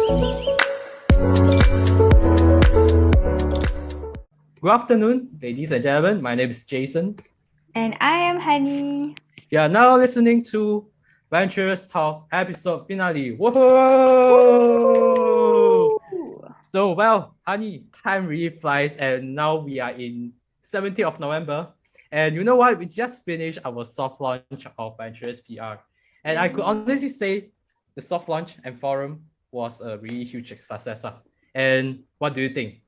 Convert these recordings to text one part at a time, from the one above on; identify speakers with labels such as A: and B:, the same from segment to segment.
A: Good afternoon, ladies and gentlemen. My name is Jason.
B: And I am Honey.
A: You are now listening to Venturous Talk episode finale. Whoa! So, Honey, time really flies, and now we are in 17th of November. And you know what? We just finished our soft launch of Venturous PR. And I could honestly say the soft launch and forum was a really huge success. And what do you think?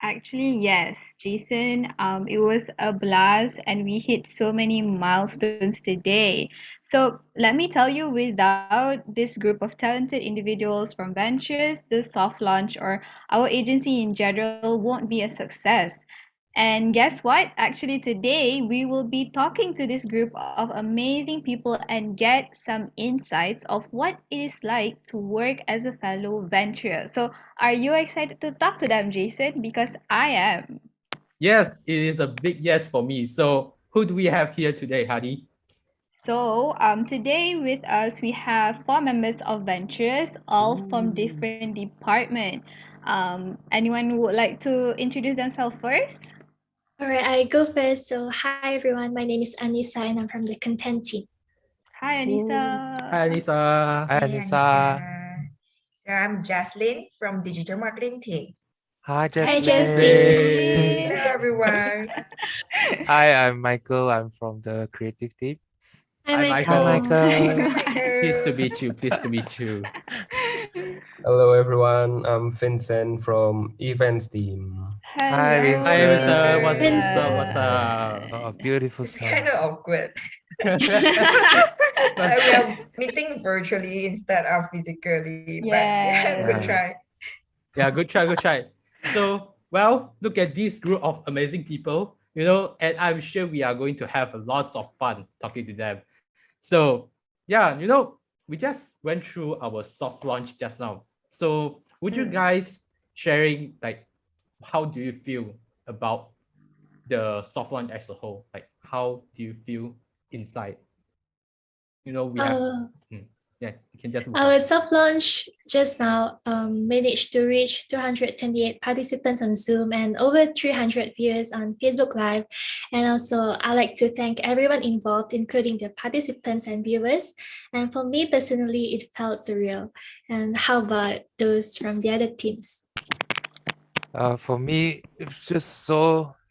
B: Actually, yes, Jason. It was a blast, and we hit so many milestones today. So let me tell you, without this group of talented individuals from Ventures, the soft launch or our agency in general won't be a success. And guess what? Actually, today we will be talking to this group of amazing people and get some insights of what it is like to work as a fellow venturer. So, are you excited to talk to them, Jason? Because I am.
A: Yes, it is a big yes for me. So, who do we have here today, Hadi?
B: So, today with us we have four members of Ventures, all from different departments. Anyone would like to introduce themselves first?
C: All right, I go first. So, hi everyone, my name is Annisa and I'm from the content team.
B: Hi, Annisa.
A: Hi, Annisa.
D: Hi,
E: Annisa.
D: So I'm Jeslyn from Digital Marketing Team.
E: Hi,
C: Hi,
E: Jeslyn.
D: Hello, everyone.
E: Hi, I'm Michael. I'm from the creative team.
C: Hi,
A: Hi,
C: Michael.
A: Michael.
D: Michael.
A: Pleased to meet you. Pleased to meet you.
F: Hello everyone, I'm Vincent from events team.
E: Hi,
B: Hello.
A: Hi, Annisa. What's
C: Vincent.
A: up? What's up?
E: Oh, beautiful
D: It's
E: song.
D: kind of awkward. Like we are meeting virtually instead of physically. But yeah,
B: Yes.
D: good try.
A: Yeah, good try, good try. So, look at this group of amazing people, and I'm sure we are going to have lots of fun talking to them. So, yeah, we just went through our soft launch just now. So, would you guys sharing like how do you feel about the soft launch as a whole? Like, how do you feel inside? We have,
C: Uh,
A: yeah, you can just move
C: our
A: on.
C: soft launch just now managed to reach 228 participants on Zoom and over 300 viewers on Facebook Live. And also, I like to thank everyone involved, including the participants and viewers. And for me personally, it felt surreal. And how about those from the other teams?
E: For me, you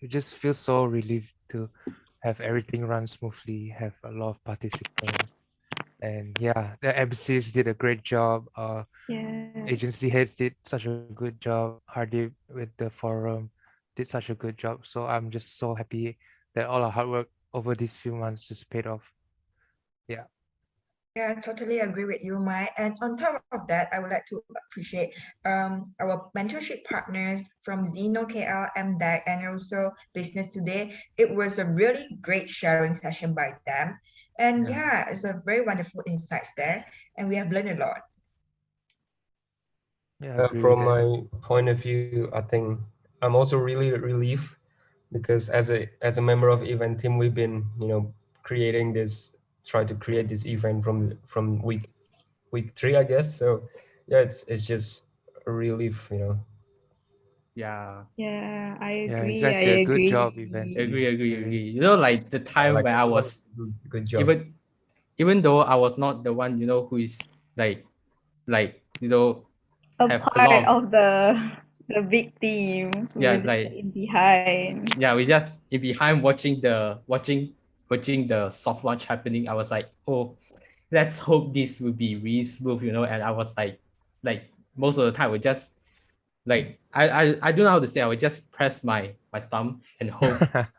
E: just feel so relieved to have everything run smoothly, have a lot of participants. And yeah, the MCs did a great job.
B: Yes.
E: Agency heads did such a good job. Hardy with the forum did such a good job. So I'm just so happy that all our hard work over these few months just paid off. Yeah.
D: Yeah, I totally agree with you, Mike. And on top of that, I would like to appreciate our mentorship partners from Zeno KL, MDEC, and also Business Today. It was a really great sharing session by them. And yeah, it's a very wonderful insights there. And we have learned a lot.
E: Yeah, I agree with
F: From
E: that.
F: my point of view, I think I'm also really relieved because as a member of event team, we've been try to create this event from week 3, I guess. So yeah, it's just a relief.
A: Yeah.
B: Yeah, I
E: Yeah, you
B: agree.
E: guys did a
B: I
E: good
B: agree.
E: job, events team.
A: Agree.
E: Really.
A: Like the time
F: Like
A: where I was
F: good job.
A: even though I was not the one, who is like
B: A
A: have a
B: part
A: lot of
B: of the big team. We
A: yeah,
B: were just
A: like
B: in behind.
A: yeah, we just in behind watching the soft launch happening. I was like, oh, let's hope this will be really smooth, and I was like most of the time we just like I don't know how to say. I would just press my thumb and hope that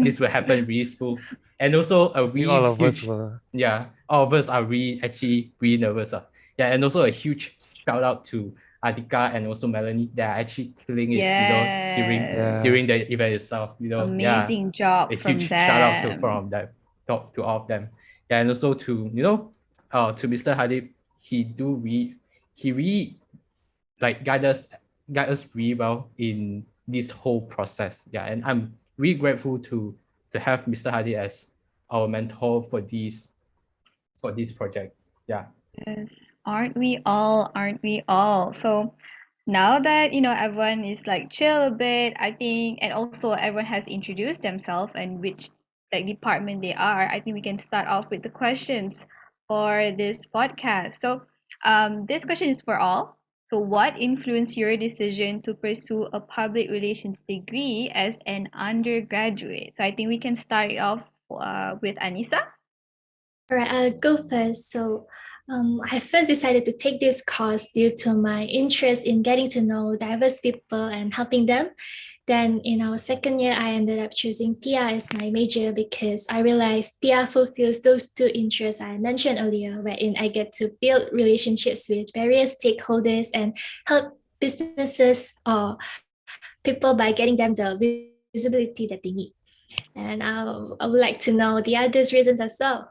A: this will happen really smooth. And also a
E: I think
A: really
E: all of us
A: huge,
E: were.
A: yeah, all of us are really nervous. Yeah, and also a huge shout out to Adika and also Melanie. They are actually killing it, during
B: Yes.
E: Yeah.
A: during the event itself. Yeah,
B: Amazing job
A: a
B: from
A: huge shout out to
B: them.
A: all of them. Yeah, and also to Mr. Hadid, he really like guide us really well in this whole process. Yeah, and I'm really grateful to have Mr. Hadi as our mentor for this project. Yeah.
B: Yes, aren't we all? Aren't we all? So now that everyone is like chill a bit, I think, and also everyone has introduced themselves and which like department they are, I think we can start off with the questions for this podcast. So, this question is for all. So, what influenced your decision to pursue a public relations degree as an undergraduate? So, I think we can start it off with Anissa.
C: All right, I'll go first. So, I first decided to take this course due to my interest in getting to know diverse people and helping them. Then, in our second year, I ended up choosing PR as my major because I realized PR fulfills those two interests I mentioned earlier, wherein I get to build relationships with various stakeholders and help businesses or people by getting them the visibility that they need. And I would like to know the others' reasons as well.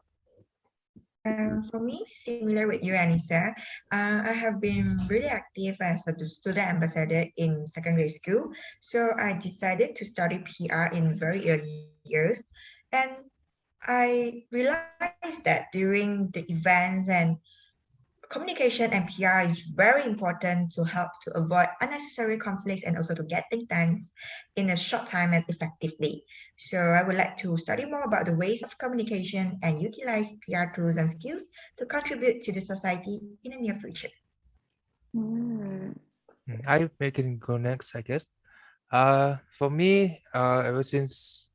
D: For me, similar with you, Annisa, I have been really active as a student ambassador in secondary school. So I decided to study PR in very early years. And I realized that during the events and communication and PR is very important to help to avoid unnecessary conflicts and also to get things done in a short time and effectively. So I would like to study more about the ways of communication and utilize PR tools and skills to contribute to the society in the near future.
B: Mm.
E: I can go next, I guess. For me, ever since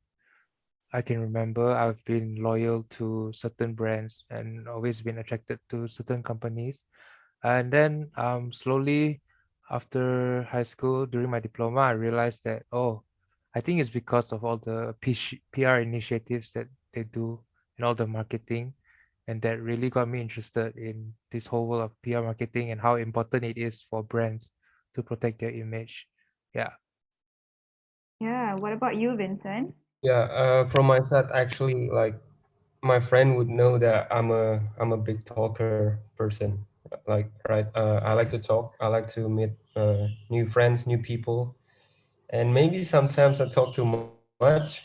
E: I can remember, I've been loyal to certain brands and always been attracted to certain companies. And then slowly after high school, during my diploma, I realized that, oh, I think it's because of all the PR initiatives that they do and all the marketing. And that really got me interested in this whole world of PR marketing and how important it is for brands to protect their image. Yeah.
B: Yeah, what about you, Vincent?
F: Yeah, from my side, actually, like my friend would know that I'm a big talker person. Like, right, I like to talk. I like to meet new friends, new people, and maybe sometimes I talk too much,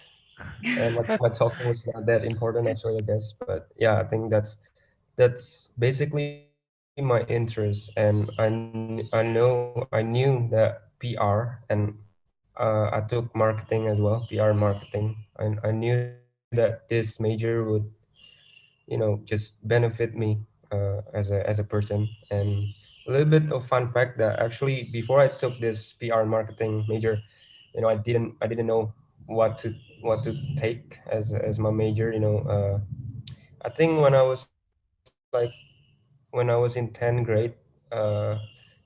F: and like my talking was not that important actually, I guess. But yeah, I think that's basically my interest, and I knew that PR, and I took marketing as well, PR marketing. I knew that this major would, just benefit me as a person. And a little bit of fun fact that actually before I took this PR marketing major, I didn't know what to take as my major. I think when I was in 10th grade, uh,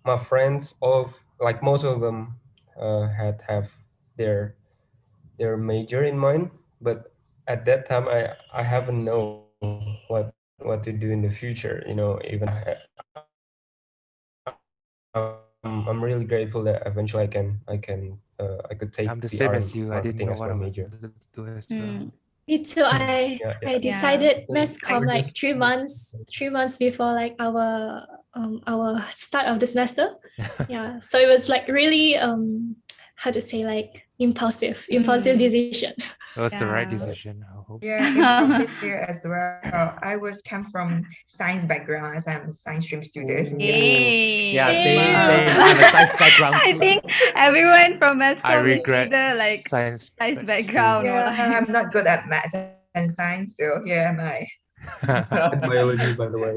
F: my friends, most of them have their their major in mind, but at that time I haven't know what to do in the future. Even I'm really grateful that eventually I could take
E: I'm the same
F: PR
E: as you. I didn't
F: marketing
E: know
F: as
E: what
F: my
E: I
F: major.
E: wanted to do as well.
B: Hmm.
C: Me too. I
F: Yeah,
C: I
F: yeah.
B: Yeah.
C: decided
F: I
C: mass
F: think we
C: comm
F: were
C: like
F: just
C: 3 months before like our start of the semester. Yeah. So it was like really how to say like impulsive
B: Mm.
C: decision.
E: It was the right
B: Yeah.
E: decision, I hope.
D: Yeah, impulsive here as well. I was come from science background as I'm a science stream student. Yeah.
B: Hey,
A: Yeah, same,
B: wow.
A: same. I'm a science background
B: I
A: too.
B: think everyone from
E: I
B: Mescom is
E: regret
B: either like
E: science
B: science
E: stream.
B: background or
D: Yeah,
B: like
D: I'm not good at maths and science, so here am I.
F: at biology, by the way.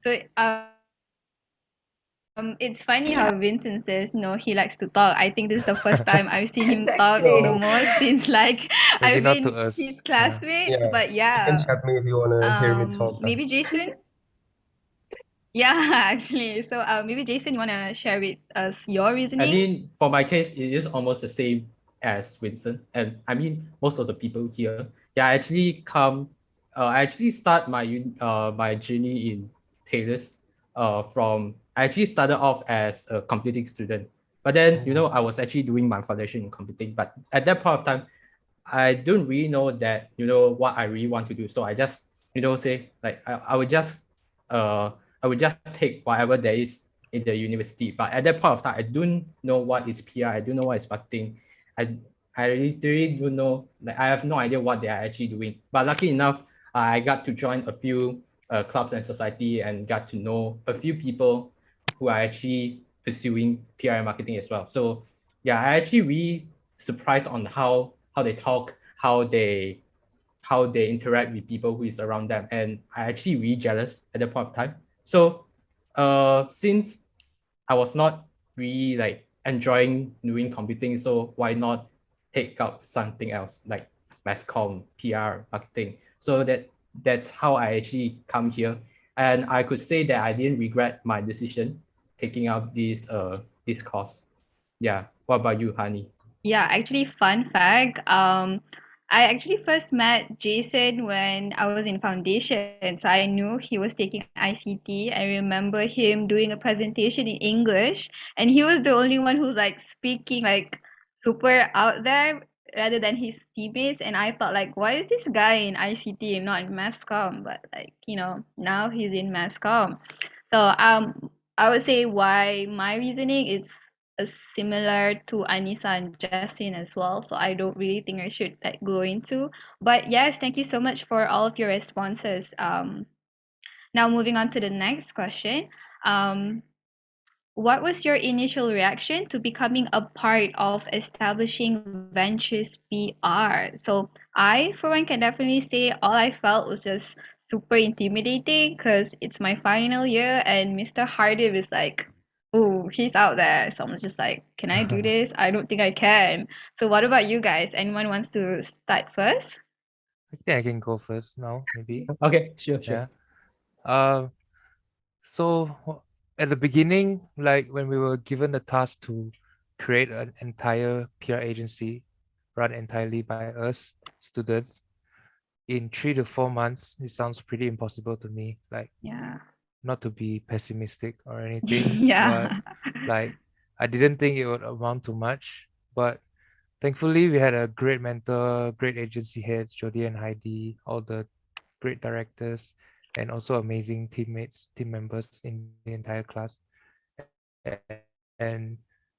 B: so it's funny how Vincent says no he likes to talk. I think this is the first time I've seen him talk the
D: Exactly.
F: So
B: most since like
E: Maybe
B: I've
E: not to
B: been his
E: us.
B: classmates.
F: yeah,
B: But
F: you can
B: yeah,
F: chat me if you wanna hear me talk.
B: maybe Jason. Yeah, actually. So maybe Jason, you wanna share with us your
A: I
B: reasoning?
A: mean, for my case, it is almost the same as Vincent, and I mean most of the people here. Yeah, I actually come. I actually start my journey in Taylor's. From I actually started off as a computing student, but then I was actually doing my foundation in computing. But at that point of time, I don't really know that what I really want to do. So I just say like uh I would just take whatever there is in the university. But at that point of time, I don't know what is PR. I don't know what is marketing. I I literally don't know. Like I have no idea what they are actually doing. But lucky enough, I got to join a few clubs and society and got to know a few people who are actually pursuing PR and marketing as well. So yeah, I actually really surprised on how they talk, how they interact with people who is around them, and I actually really jealous at that point of time. So since I was not really like enjoying doing computing, so why not take up something else like mass comm, PR, marketing? So that's how I actually come here, and I could say that I didn't regret my decision taking up this course. Yeah. What about you, Honey?
B: Yeah, actually, fun fact. I actually first met Jason when I was in foundation, so I knew he was taking ICT. I remember him doing a presentation in English, and he was the only one who's like speaking like super out there rather than his teammates. And I felt like, why is this guy in ICT and not in mass comm? But like, now he's in mass comm. So I would say why my reasoning is similar to Annisa and Jeslyn as well. So I don't really think I should like go into. But yes, thank you so much for all of your responses. Now moving on to the next question. Um, what was your initial reaction to becoming a part of establishing Venturous PR? So I, for one, can definitely say all I felt was just super intimidating because it's my final year and Mr. Hardib is like, oh, he's out there. So I'm just like, can I do this? I don't think I can. So what about you guys? Anyone wants to start first?
E: I think I can go first now, maybe.
A: Okay, sure, sure.
E: Yeah. Uh, so at the beginning, like when we were given the task to create an entire PR agency run entirely by us students in 3 to 4 months, it sounds pretty impossible to me. Like,
B: Yeah.
E: not to be pessimistic or anything, but
B: Yeah.
E: like I didn't think it would amount to much. But thankfully, we had a great mentor, great agency heads, Jody and Heidi, all the great directors, and also amazing teammates, team members in the entire class. And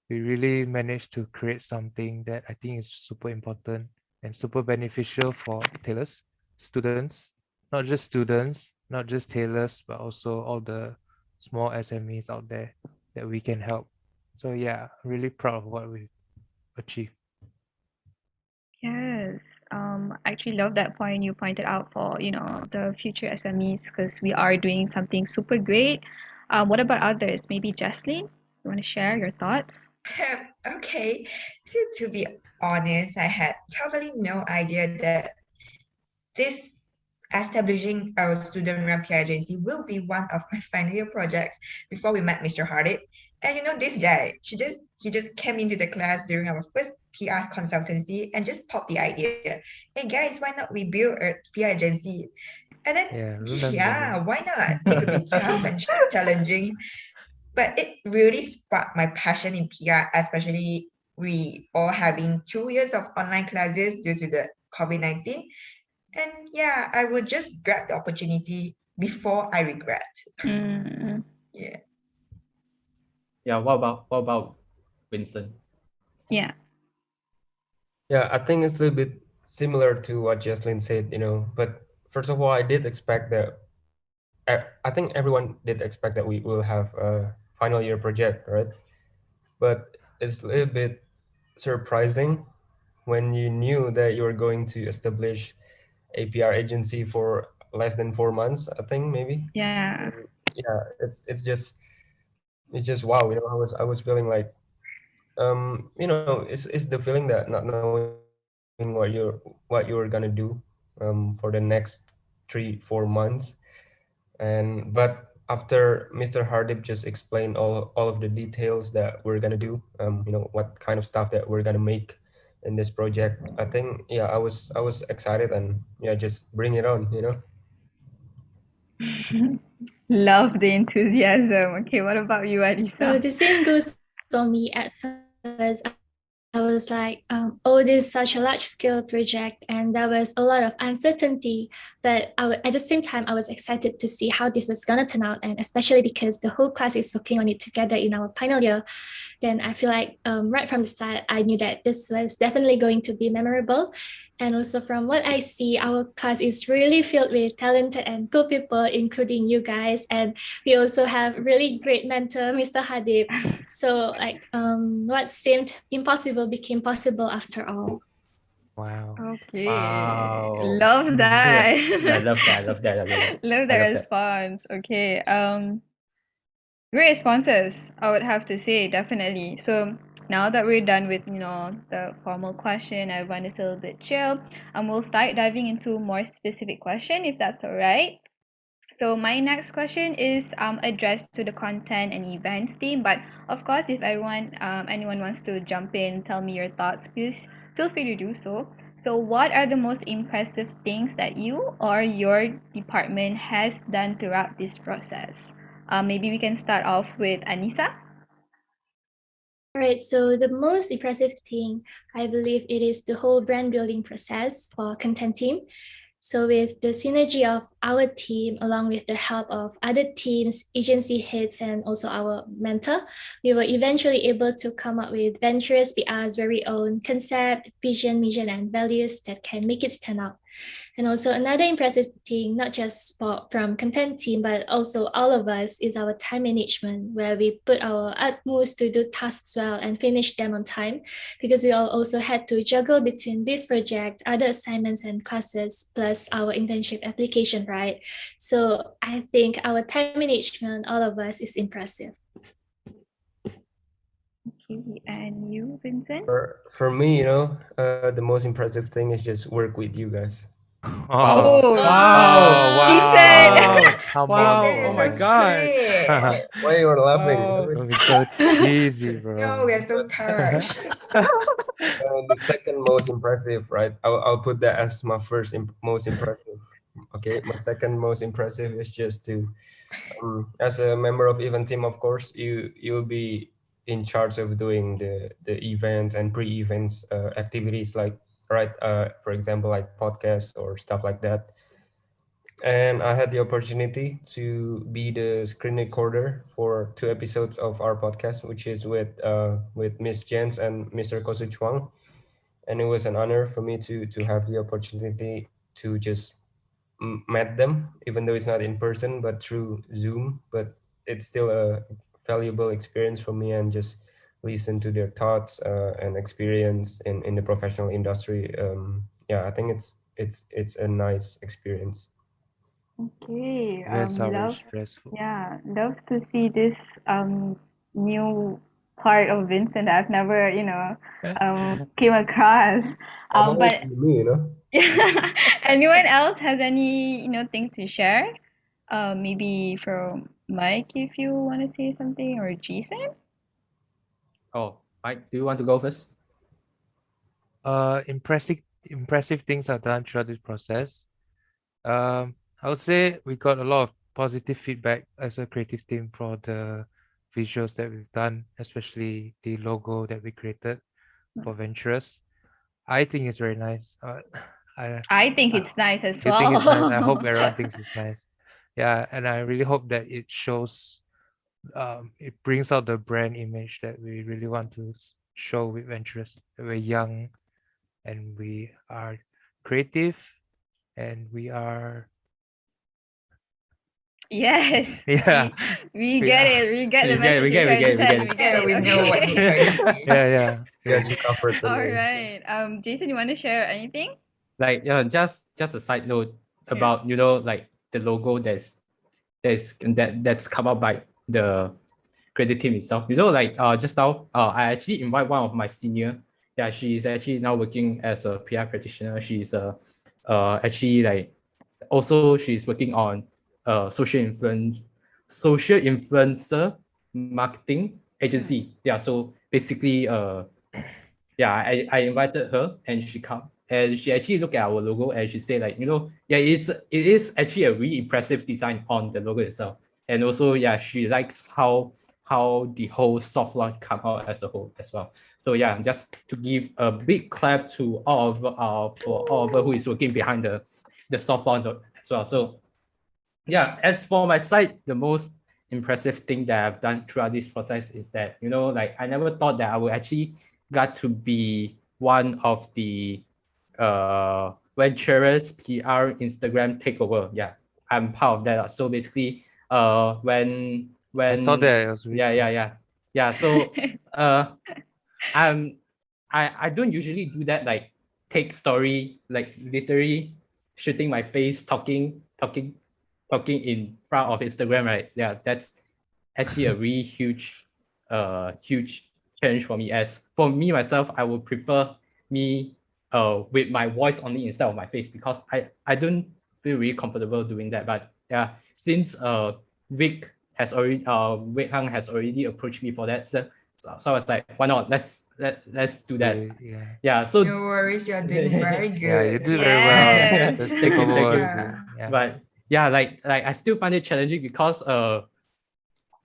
E: we really managed to create something that I think is super important and super beneficial for tailors, students, not just students, not just tailors, but also all the small SMEs out there that we can help. So yeah, really proud of what we achieved.
B: Yes, I actually love that point you pointed out for, the future SMEs because we are doing something super great. What about others? Maybe Jeslyn, you want to share your thoughts?
D: Okay, so to be honest, I had totally no idea that this establishing our student run PR agency will be one of my final year projects before we met Mr. Hardit. And this guy, he just came into the class during our first PR consultancy and just popped the idea. Hey guys, why not we build a PR agency? And then
E: Yeah,
D: yeah,
E: remember.
D: why not? It could be tough and challenging, but it really sparked my passion in PR, especially we all having 2 years of online classes due to the COVID-19. And yeah, I would just grab the opportunity before I regret.
B: Mm,
D: Yeah.
A: Yeah. What about Vincent?
B: yeah.
F: Yeah, I think it's a little bit similar to what Jeslyn said, but first of all, I did expect that, I think everyone did expect that we will have a final year project, right? But it's a little bit surprising when you knew that you were going to establish a PR agency for less than 4 months, I think maybe.
B: Yeah.
F: Yeah, it's just wow, I was feeling like, it's the feeling that not knowing what you're gonna do for the next 3 4 months. But after Mr. Hardip just explained all of the details that we're gonna do, what kind of stuff that we're gonna make in this project, I think, yeah, I was excited, and yeah, just bring it on.
B: Love the enthusiasm. Okay, what about you,
C: So
B: Anissa?
C: the same goes for me at first. I was I was like, oh, this is such a large scale project, and there was a lot of uncertainty. But at the same time, I was excited to see how this was gonna turn out, and especially because the whole class is working on it together in our final year. Then I feel like right from the start, I knew that this was definitely going to be memorable. And also from what I see, our class is really filled with talented and cool people, including you guys. And we also have really great mentor, Mr. Hadib. So like what seemed impossible became possible after all.
E: Wow.
B: Okay.
A: Wow.
B: Love that.
A: I love that. I love that. I love that.
B: Love
A: I
B: that
A: love that.
B: response. Okay. Great responses, I would have to say, definitely. So now that we're done with, the formal question, everyone is a little bit chill, and we'll start diving into more specific question, if that's all right. So my next question is addressed to the content and events team, but of course, if anyone wants to jump in, tell me your thoughts, please feel free to do so. So, what are the most impressive things that you or your department has done throughout this process? Maybe we can start off with Annisa.
C: All right, so the most impressive thing, I believe it is the whole brand building process for content team. So with the synergy of our team, along with the help of other teams, agency heads, and also our mentor, we were eventually able to come up with Venturous PR's very own concept, vision, mission, and values that can make it stand out. And also another impressive thing, not just from content team, but also all of us, is our time management, where we put our utmost to do tasks well and finish them on time, because we all also had to juggle between this project, other assignments and classes, plus our internship application, right? So I think our time management, all of us, is impressive.
B: Okay, and you, Vincent?
F: For me, the most impressive thing is just work with you guys.
E: Oh,
B: Oh,
E: oh,
B: decent.
E: wow. Come
A: Wow.
D: Vincent,
A: Oh
D: you're
A: my
E: on.
D: so
A: God.
D: sweet.
F: Why you are laughing?
A: Oh.
E: It's so cheesy, bro.
D: No, we are so touched.
F: The second most impressive, right? I'll put that as my first most impressive. Okay, my second most impressive is just to, as a member of event team, of course, you'll be in charge of doing the events and pre-events activities, like, right, for example, like podcasts or stuff like that. And I had the opportunity to be the screen recorder for 2 episodes of our podcast, which is with Miss Jens and Mr. Kosu Chuang. And it was an honor for me to have the opportunity to just met them, even though it's not in person but through Zoom. But it's still a valuable experience for me, and just listen to their thoughts and experience in the professional industry. Yeah, I think it's a nice experience.
B: Okay,
E: Events are very
B: love,
E: stressful.
B: yeah, love to see this new part of Vincent that I've never, came across.
F: I'm always
B: But
F: me.
B: anyone else has any, thing to share? Maybe from Mike, if you want to say something, or Jason.
A: Oh, Mike, do you want to go first?
E: Impressive things are done throughout this process. I would say we got a lot of positive feedback as a creative team for the visuals that we've done, especially the logo that we created for Venturous. I think it's very nice. I
B: I think
E: uh,
B: it's nice as
E: you think it's nice? I hope
B: well.
E: everyone thinks it's nice. Yeah, and I really hope that it shows, it brings out the brand image that we really want to show with Venturous. We're young and we are creative and we are
B: Yes,
E: yeah
B: we
E: we
B: get
E: are
B: it. We get the
A: We get it, we
B: message
A: get
B: you're
A: it, we
B: trying to
A: get it, we get
B: send.
A: it.
B: We get
D: Yeah,
B: it.
D: we know what you're
B: Okay.
D: trying to say.
E: yeah
F: Got you covered
B: All
F: today.
B: right. Jason, you want to share anything?
A: Like just a side note
B: Yeah.
A: about like the logo that's come up by the credit team itself. Like just now, I actually invite one of my senior. Yeah, she is actually now working as a PR practitioner. She's actually like also she's working on social influencer marketing agency. Yeah, so basically yeah, I invited her and she come and she actually looked at our logo and she said like, yeah, it is actually a really impressive design on the logo itself. And also, yeah, she likes how how the whole soft launch come out as a whole as well. So yeah, just to give a big clap to all of for all of who is working behind the soft launch as well. So yeah, as for my side, the most impressive thing that I've done throughout this process is that, like I never thought that I would actually got to be one of the Venturous PR Instagram takeover. Yeah, I'm part of that. So basically,
E: I saw
A: when
E: that. It was really cool.
A: yeah. So I'm I don't usually do that, like take story, like literally shooting my face, talking in front of Instagram, right? Yeah, that's actually a really huge challenge for me. As for me myself, I would prefer me with my voice only instead of my face, because I don't feel really comfortable doing that. But yeah, since Vic Hang has already approached me for that, so I was like, why not? Let's do that.
E: Yeah.
A: Yeah. So
D: No worries, you're doing very
E: Yeah, you
D: good.
E: did very well.
B: Yes.
E: The
A: Thank you,
E: takeover
A: thank you.
E: was
D: Yeah.
E: good. Yeah.
A: But yeah, like I still find it challenging because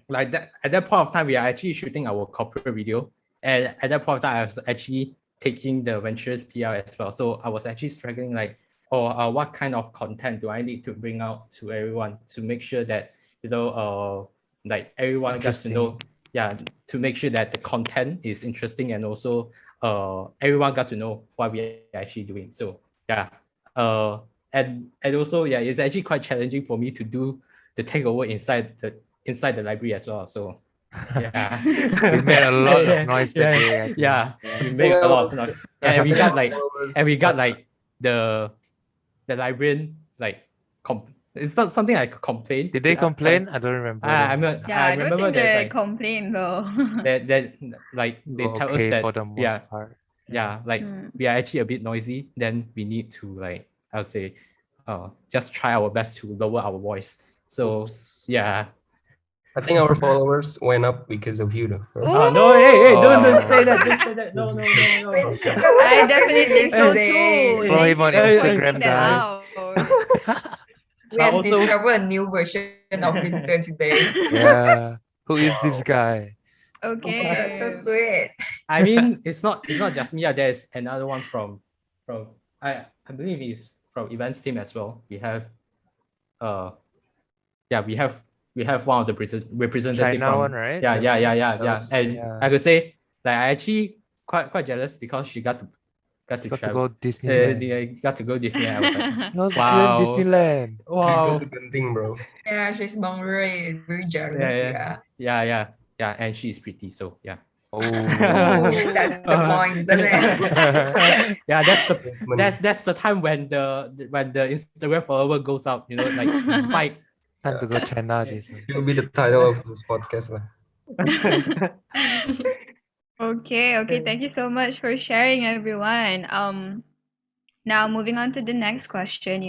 A: like that at that point of time we are actually shooting our corporate video, and at that point of time I was actually taking the Venturous PR as well. So I was actually struggling, like, what kind of content do I need to bring out to everyone to make sure that like everyone gets to know, yeah, to make sure that the content is interesting, and also everyone got to know what we are actually doing. So yeah, and also, yeah, it's actually quite challenging for me to do the takeover inside the library as well. So yeah,
E: We made a lot of
A: yeah,
E: noise that day, I think.
A: yeah,
F: I
A: we
F: think
A: made a
F: our
A: lot of noise. Yeah,
F: I
A: and we
F: think
A: got
F: our
A: like
F: followers
A: the librarian, like it's not something like a complaint.
E: Did they
A: Yeah,
E: complain? I don't remember.
B: Yeah,
A: I
B: I don't
A: remember
B: think
A: there's
B: they
A: like
B: complain though.
A: that like
E: We
A: they
E: were
A: tell us
E: okay for
A: that,
E: the most part.
A: yeah, like
B: Mm.
A: we are actually a bit noisy, then we need to, like, I would say, just try our best to lower our voice. So
F: Oops.
A: yeah.
F: I think our followers went up because of you, though. Right?
A: No, hey, don't
E: Oh.
A: say that, don't say that. No,
F: Just-
A: no, no, no.
D: Vincent, what
B: I
D: happened
B: definitely
D: to
B: think so
D: Vincent?
B: too.
E: Follow
B: Thank
E: him
B: you
E: on
B: for
E: Instagram,
B: pointing that
E: guys.
B: out.
D: We
A: But
D: have
A: also,
D: discovered a new version of Vincent today.
E: Yeah. Who is this
F: Wow.
E: guy?
D: Oh my god, so
B: Okay.
D: sweet.
A: I mean, it's not just me. There's another one from I believe he's from events team as well. We have uh yeah, we have one of the representative
E: China one,
A: from,
E: right?
A: yeah,
E: That
A: yeah.
E: was,
A: And I
E: yeah.
A: could say that I actually quite jealous because she got to
E: Got to
A: travel,
E: go Disneyland.
A: got to go Disney. I was like,
E: It was Australian
A: wow,
E: Disneyland.
F: You go to
A: wow,
F: Genting, bro.
D: Yeah, she's very, very
A: yeah,
D: jealous.
A: yeah,
D: Yeah.
A: yeah, and she's pretty, so yeah.
E: Oh.
D: That's the point, isn't it?
A: Yeah,
F: Money.
A: that's the time when the Instagram follower goes up, like spike.
E: Time to go China,
A: Yeah.
E: Jason.
F: It will be the title of this podcast, lah.
B: Okay, thank you so much for sharing, everyone. Now moving on to the next question,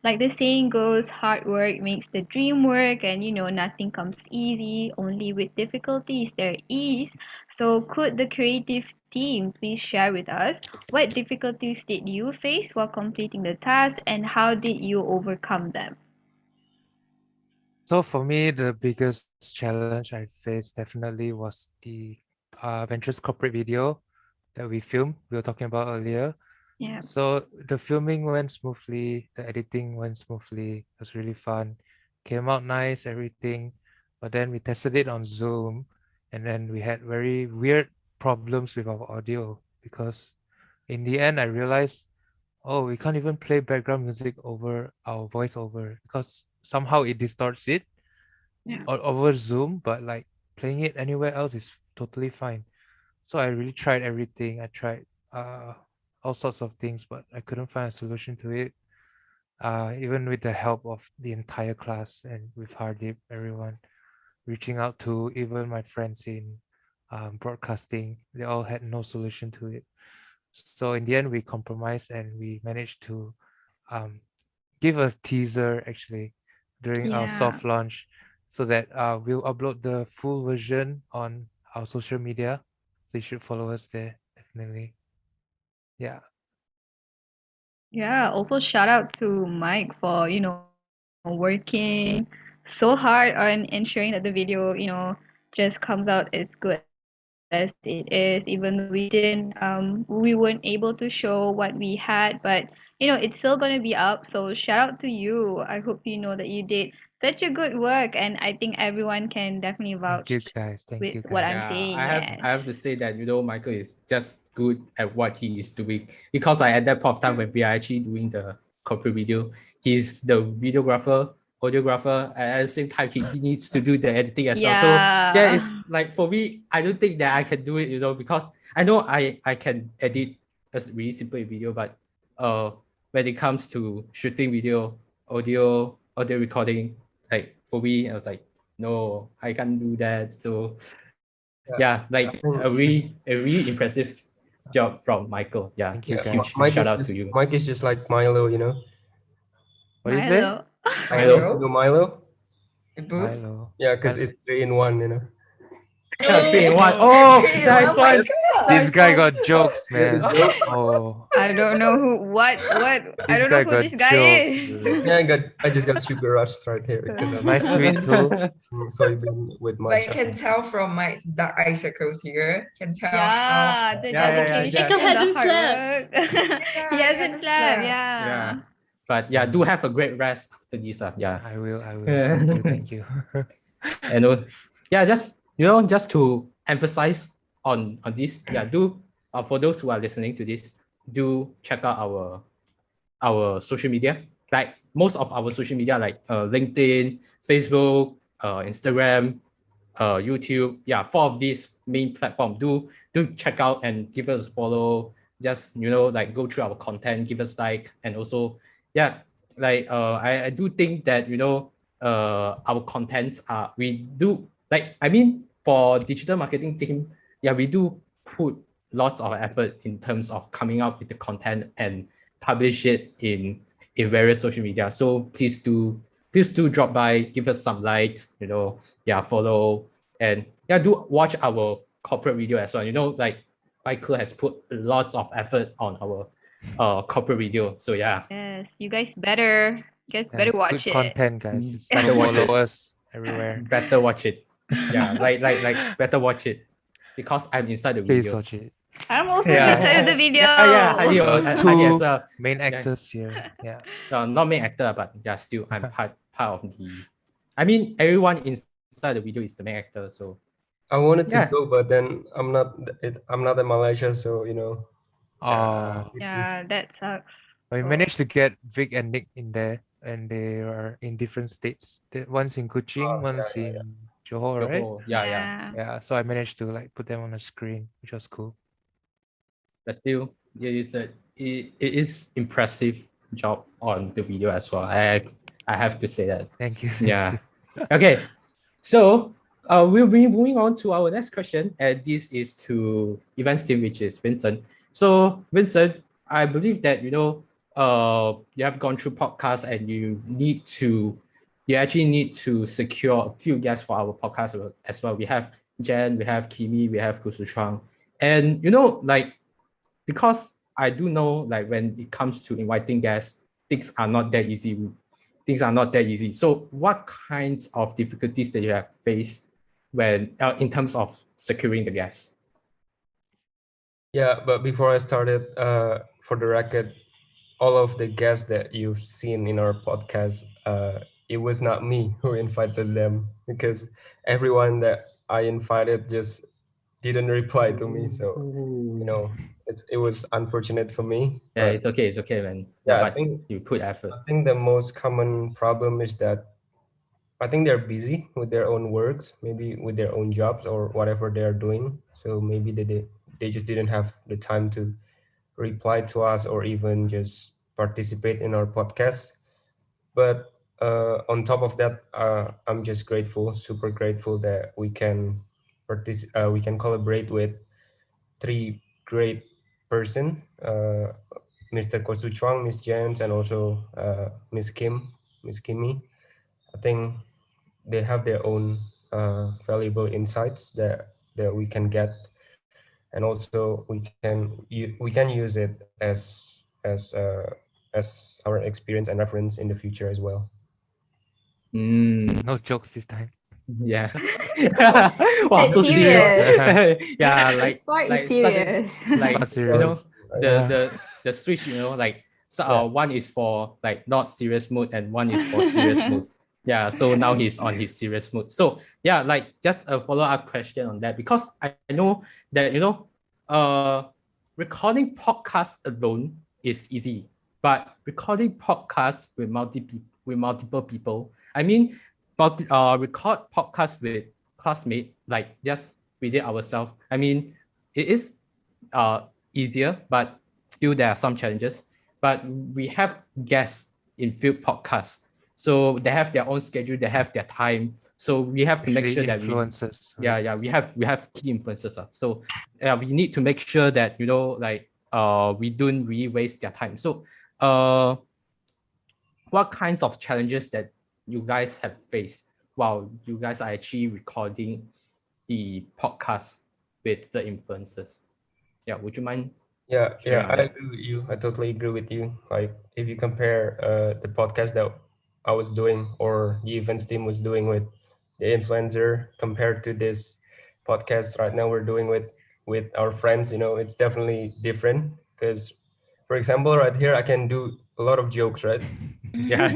B: like the saying goes, hard work makes the dream work, and nothing comes easy, only with difficulties there is. So could the creative team please share with us what difficulties did you face while completing the task, and how did you overcome them?
E: So for me, the biggest challenge I faced definitely was the Ventures corporate video that we filmed. We were talking about earlier.
B: Yeah.
E: So the filming went smoothly, the editing went smoothly. It was really fun. Came out nice, everything. But then we tested it on Zoom, and then we had very weird problems with our audio because in the end I realized, oh, we can't even play background music over our voiceover because somehow it distorts it
B: Yeah.
E: over Zoom, but like playing it anywhere else is totally fine. So I really tried everything. I tried all sorts of things, but I couldn't find a solution to it. Even with the help of the entire class and with Hardip, everyone reaching out to even my friends in broadcasting, they all had no solution to it. So in the end, we compromised and we managed to um, give a teaser actually during our
B: Yeah.
E: soft launch, so that we'll upload the full version on our social media. So you should follow us there, definitely. Yeah.
B: Yeah, also shout out to Mike for, working so hard on ensuring that the video, just comes out as good as it is, even though we weren't able to show what we had, but it's still gonna be up. So shout out to you. I hope you know that you did such a good work, and I think everyone can definitely
E: Thank you,
B: vouch
E: guys. Thank
B: with
E: you,
B: what I'm
E: guys.
A: Yeah,
B: saying.
A: I have
B: Yes.
A: I have to say that Michael is just good at what he is doing, because at that point of time when we are actually doing the corporate video, he's the videographer, audiographer, and at the same time he needs to do the editing as well. So yeah, it's
B: Yeah.
A: like for me, I don't think that I can do it, because I know I can edit a really simple video, but when it comes to shooting video, audio recording, like for me, I was like, no, I can't do that. So yeah,
F: I
A: like
F: think
A: a really impressive job from Michael. Yeah,
E: Thank you,
F: yeah,
E: guys.
A: huge shout out to you.
F: Mike is just like Milo, you know.
E: What do you say?
B: Milo.
A: Milo.
F: You know Milo?
D: It boosts.
E: Milo.
F: Yeah, because it's 3 in 1, you know.
A: Yeah, three in
D: Oh,
A: one. Oh,
D: three in
A: nice
D: one. My
A: one.
D: God.
E: This
A: Nice
E: guy
A: one.
E: got jokes,
F: Yeah,
E: man.
F: the joke.
E: Oh,
B: I don't know I
E: this
B: don't know
E: guy
B: who
E: got
B: this guy
E: jokes,
B: is.
E: dude.
F: Yeah, I just got sugar rush right here because I'm
E: My sweet too.
F: soybean with
D: But you
F: matcha.
D: can tell from my dark eye circles here, can tell how
B: Yeah, the
A: Yeah.
B: dedication,
C: Michael
B: the
C: hasn't
B: hard
C: slept.
B: work.
D: yeah,
B: He
D: he
B: hasn't
D: hasn't
B: slept,
D: slept.
A: Yeah.
B: yeah.
A: But yeah, do have a great rest after this. Yeah.
E: I will. I will. Thank you. Thank you.
A: And yeah, just just to emphasize on this, yeah, do for those who are listening to this, do check out our social media. Like most of our social media, like LinkedIn, Facebook, Instagram, YouTube. Yeah, four of these main platform. Do check out and give us a follow. Just like go through our content, give us like, and also yeah, like I do think that our contents are, we do, like, I mean, for digital marketing team, yeah, we do put lots of effort in terms of coming up with the content and publish it in various social media. So please do drop by, give us some likes, yeah, follow, and yeah, do watch our corporate video as well. Like Michael has put lots of effort on our corporate video. So yeah,
B: Yes, you guys better
E: Guys,
B: watch
E: good
B: it.
E: content, guys. Just go
A: better watch
E: follow
A: it.
E: us everywhere.
A: Better watch it. Yeah, like better watch it, because I'm inside the
E: Please
A: video.
E: watch it.
B: I'm also
A: Yeah.
B: inside of the video.
A: Yeah,
E: We
A: Heidi,
E: got
A: Heidi as
E: two
A: well.
E: main
A: Yeah.
E: actors here. Yeah.
A: Not main actor, but yeah, still I'm part of the. I mean, everyone inside the video is the main actor, so
F: I wanted to
A: yeah.
F: go, but then I'm not in Malaysia, so
E: Oh,
B: Yeah, that sucks.
E: we
B: Oh.
E: managed to get Vic and Nick in there, and they are in different states. One's in Kuching, one's in Johor, right?
A: Johor, yeah.
B: Yeah.
E: Yeah. So I managed to like put them on the screen, which was cool.
A: But still, it is impressive job on the video as well. I have to say that.
E: Thank you.
A: Yeah. Okay. So we'll be moving on to our next question, and this is to events team, which is Vincent. So Vincent, I believe that you have gone through podcasts, and you actually need to secure a few guests for our podcast as well. We have Jen, we have Kimi, we have Kusuchang, and like, because I do know, like, when it comes to inviting guests, things are not that easy. So what kinds of difficulties that you have faced when in terms of securing the guests?
F: Yeah, but before I started, for the record, all of the guests that you've seen in our podcast, it was not me who invited them, because everyone that I invited just didn't reply to me. So it was unfortunate for me.
A: Yeah,
F: But
A: it's okay, man.
F: yeah,
A: But you put effort.
F: I think the most common problem is that I think they're busy with their own works, maybe with their own jobs or whatever they are doing. So maybe they just didn't have the time to reply to us or even just participate in our podcast. But on top of that, I'm just grateful, super grateful that we can collaborate with three great person, Mr. Kosu Chuang, Miss Jens, and also Miss Kimmy. I think they have their own valuable insights that we can get, and also we can use it as our experience and reference in the future as well.
E: No jokes this time.
A: Yeah. Wow,
B: It's
A: so serious.
B: serious.
A: Yeah,
B: The sport is
A: sudden,
B: serious.
A: like
E: Not
A: you know,
E: serious.
A: the
E: Yeah.
A: the the switch, like so
F: Yeah.
A: one is for like not serious mood and one is for serious mood. Yeah, so now he's on his serious mood. So yeah, like just a follow-up question on that, because I know that recording podcasts alone is easy, but recording podcasts with multiple people, I mean, record podcasts with classmates, like just within ourselves. I mean, it is easier, but still there are some challenges. But we have guests in field podcasts, so they have their own schedule, they have their time. So we have to make
E: Especially
A: sure that
E: influencers,
A: yeah,
E: right?
A: we have key influences. So we need to make sure that like we don't really waste their time. So what kinds of challenges that you guys have faced while you guys are actually recording the podcast with the influencers? Yeah, would you mind
F: Yeah,
A: sharing
F: yeah,
A: on
F: I
A: that?
F: agree with you. I totally agree with you. Like, if you compare the podcast that I was doing or the events team was doing with the influencer compared to this podcast right now we're doing with our friends, it's definitely different. Because, for example, right here I can do a lot of jokes, right?
A: Yeah.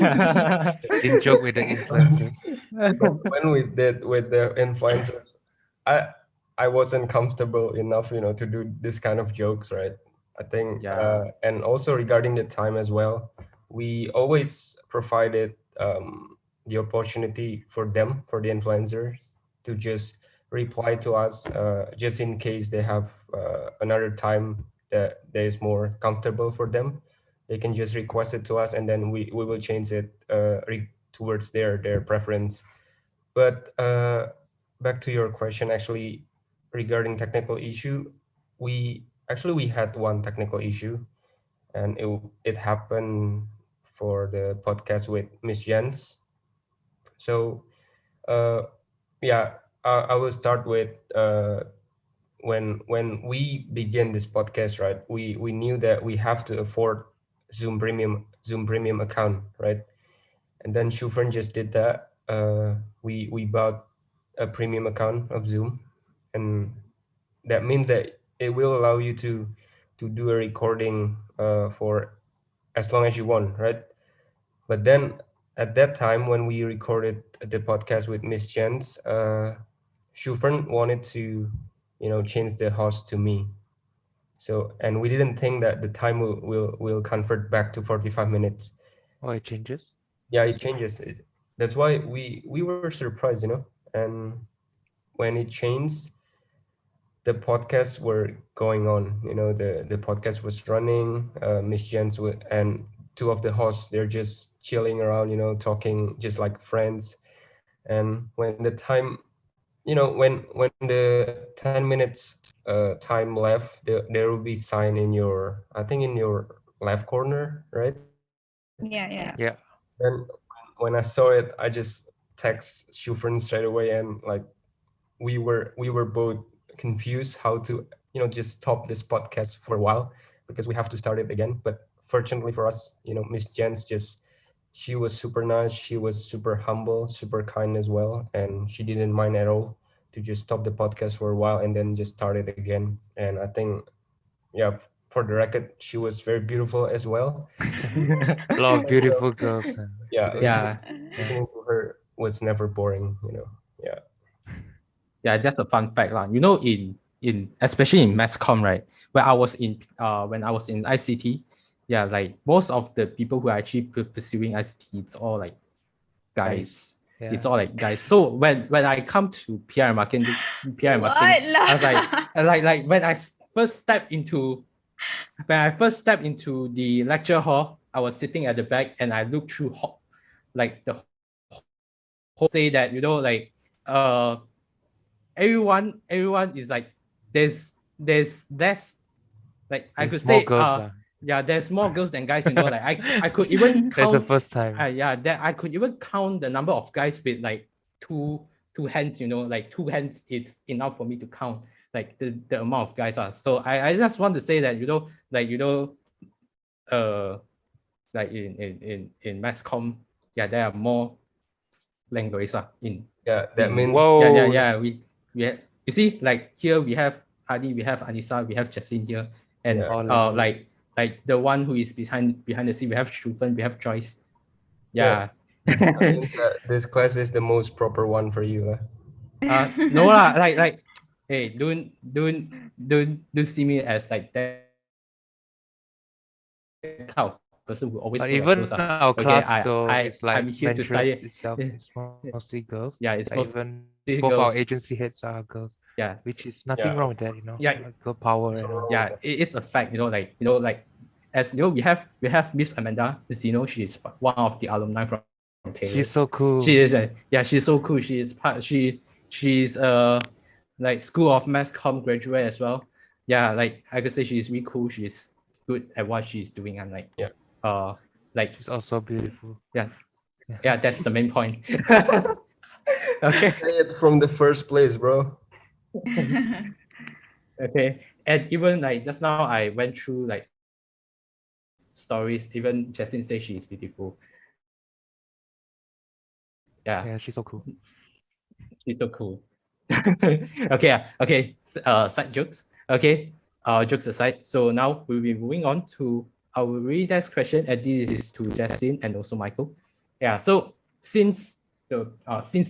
E: In joke with the influencers.
F: But when we did with the influencer, I I wasn't comfortable enough, to do this kind of jokes, right? I think,
A: Yeah.
F: and also regarding the time as well, we always provided the opportunity for them, for the influencers, to just reply to us, just in case they have another time that is more comfortable for them. They can just request it to us, and then we will change it towards their preference. But back to your question, actually, regarding technical issue, we had one technical issue, and it happened for the podcast with Miss Jens. So uh, yeah, I will start with when we begin this podcast, right? We knew that we have to afford Zoom Premium account, right? And then Shufran just did that. We bought a premium account of Zoom, and that means that it will allow you to do a recording for as long as you want, right? But then at that time when we recorded the podcast with Miss Jens, Shufran wanted to, change the host to me. So, and we didn't think that the time will convert back to 45 minutes.
E: Oh, it changes.
F: Yeah, it changes it. That's why we were surprised, and when it changed, the podcasts were going on, the podcast was running. Miss Jens and two of the hosts, they're just chilling around, talking just like friends. And when the time, when the 10 minutes time left, there will be sign in your, I think, in your left corner, right?
B: Yeah, yeah.
E: Yeah.
F: Then when I saw it, I just text Shufran straight away, and like we were both confused how to, just stop this podcast for a while, because we have to start it again. But fortunately for us, Miss Jens just, she was super nice, she was super humble, super kind as well, and she didn't mind at all to just stop the podcast for a while and then just start it again. And I think, yeah, for the record, she was very beautiful as well.
E: A lot of beautiful girls and
F: Yeah,
E: beautiful.
A: Yeah.
E: Yeah.
F: listening to her was never boring, yeah.
A: Yeah, just a fun fact lah. In especially in mass comm, right? When I was in ICT, yeah, like most of the people who are actually pursuing ICT, it's all like guys.
E: Yeah.
A: It's all like guys. So when I come to PR and marketing,
B: What
A: I was like,
B: lah?
A: when I first stepped into the lecture hall, I was sitting at the back and I looked through like the whole say that everyone is like there's less, like I could
E: There's more
A: say
E: girls. Lah.
A: yeah, there's more girls than guys, like I could even
E: That's the
A: count
E: first time.
A: yeah, that I could even count the number of guys with like two hands, like two hands it's enough for me to count like the amount of guys are. So I just want to say that uh like in mass comm, yeah, there are more languages in
F: Yeah, that means
E: Whoa.
A: We have, you see, like here we have Adi, we have Annisa, we have Jeslyn here, and
F: Yeah.
E: All in.
A: like the one who is behind the scene, we have Shufen, we have Joyce.
F: Yeah.
A: Yeah.
F: That means that this class is the most proper one for you.
A: No lah, like, hey, don't see me as like that kind of person who always put up those. Okay,
E: But
A: I'm
E: even
A: here to
E: our
A: study.
E: class though, it's like Venturous itself, it's mostly girls.
A: Yeah, it's
E: Like
A: mostly
E: even
A: girls.
E: both our agency heads are girls,
A: Yeah,
E: which is nothing
F: Yeah.
E: wrong with that,
A: yeah,
E: like girl power and all.
A: yeah. It is a fact, like as we have Miss Amanda Zeno. She is one of the alumni from Taylor's.
E: She's so
A: She is
E: cool.
A: yeah, she's so cool. She is she's like School of Mass Comm graduate as well. Yeah, like I could say she's really cool. She's good at what she's doing. And like
F: Yeah.
A: like
E: She's also beautiful.
A: yeah, that's the main point. Okay.
F: Say it from the first place, bro.
A: Okay. And even like just now I went through like stories, even Jeslyn says she is beautiful. Yeah,
E: Yeah, she's so cool.
A: she's so cool. Okay, side jokes. Okay, jokes aside. So now we'll be moving on to our very next question, and this is to Jeslyn and also Michael. Yeah, so since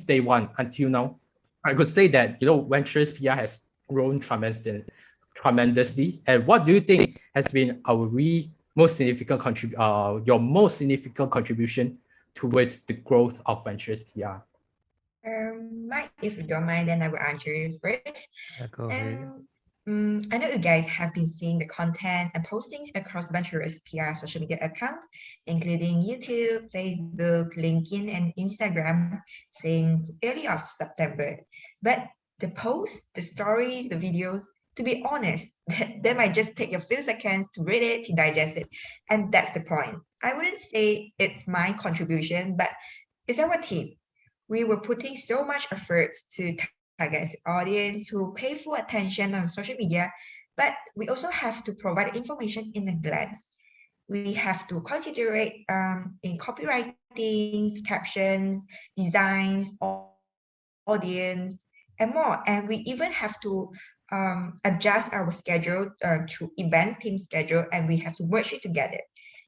A: day one until now, I could say that Venturous PR has grown tremendously. And what do you think has been our your most significant contribution towards the growth of Venturous PR?
D: Mike, if you don't mind, then I will answer it first.
E: Yeah, go ahead.
D: I know you guys have been seeing the content and postings across Venturous PR social media accounts, including YouTube, Facebook, LinkedIn, and Instagram since early of September. But the posts, the stories, the videos, to be honest, they might just take a few seconds to read it, to digest it. And that's the point. I wouldn't say it's my contribution, but it's our team. We were putting so much efforts to target audience who pay full attention on social media, but we also have to provide information in a glance. We have to consider it in copywritings, captions, designs, audience, and more. And we even have to adjust our schedule to event team schedule, and we have to merge it together.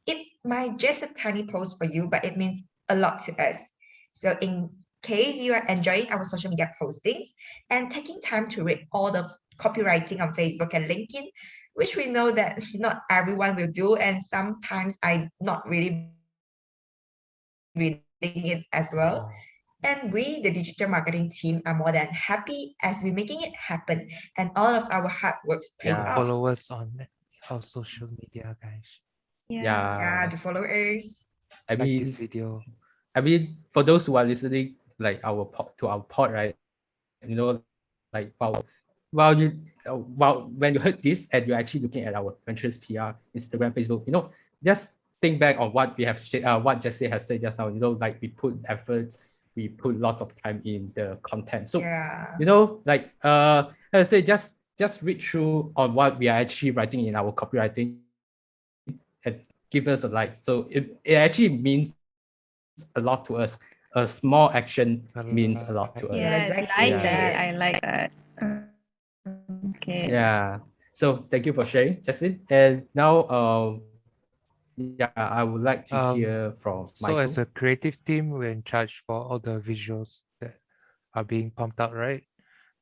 D: It might just a tiny post for you, but it means a lot to us. So in case you are enjoying our social media postings and taking time to read all the copywriting on Facebook and LinkedIn, which we know that not everyone will do, and sometimes I not really reading it as well. And we, the digital marketing team, are more than happy as we're making it happen, and all of our hard work pays
A: Yeah.
D: off.
E: Follow us on our social media, guys.
B: Yeah.
D: Yeah, the followers.
A: I
E: Like
A: mean,
E: this video.
A: for those who are listening, like to our pod, right? Like while when you heard this and you're actually looking at our Venturous PR, Instagram, Facebook, just think back on what we have what Jesse has said just now. Like we put efforts, we put lots of time in the content. So
D: Yeah.
A: like as I say, just read through on what we are actually writing in our copywriting and give us a like. So it actually means a lot to us. A small action means a lot to us.
B: Yes,
D: Exactly.
B: like that. I like that. Okay.
A: Yeah. So thank you for sharing, Justin. And now, yeah, I would like to hear from
E: So as
A: Michael.
E: a creative team, we're in charge for all the visuals that are being pumped out, right?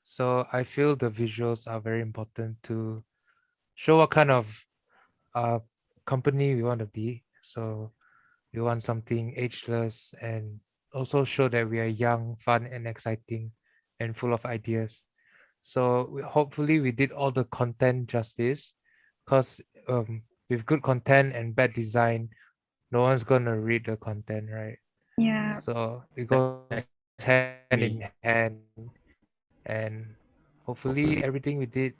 E: So I feel the visuals are very important to show what kind of uh company we want to be. So we want something ageless and also show that we are young, fun, and exciting, and full of ideas. So hopefully we did all the content justice, because with good content and bad design, no one's gonna read the content, right?
B: Yeah.
E: So it goes hand in hand, and hopefully everything we did,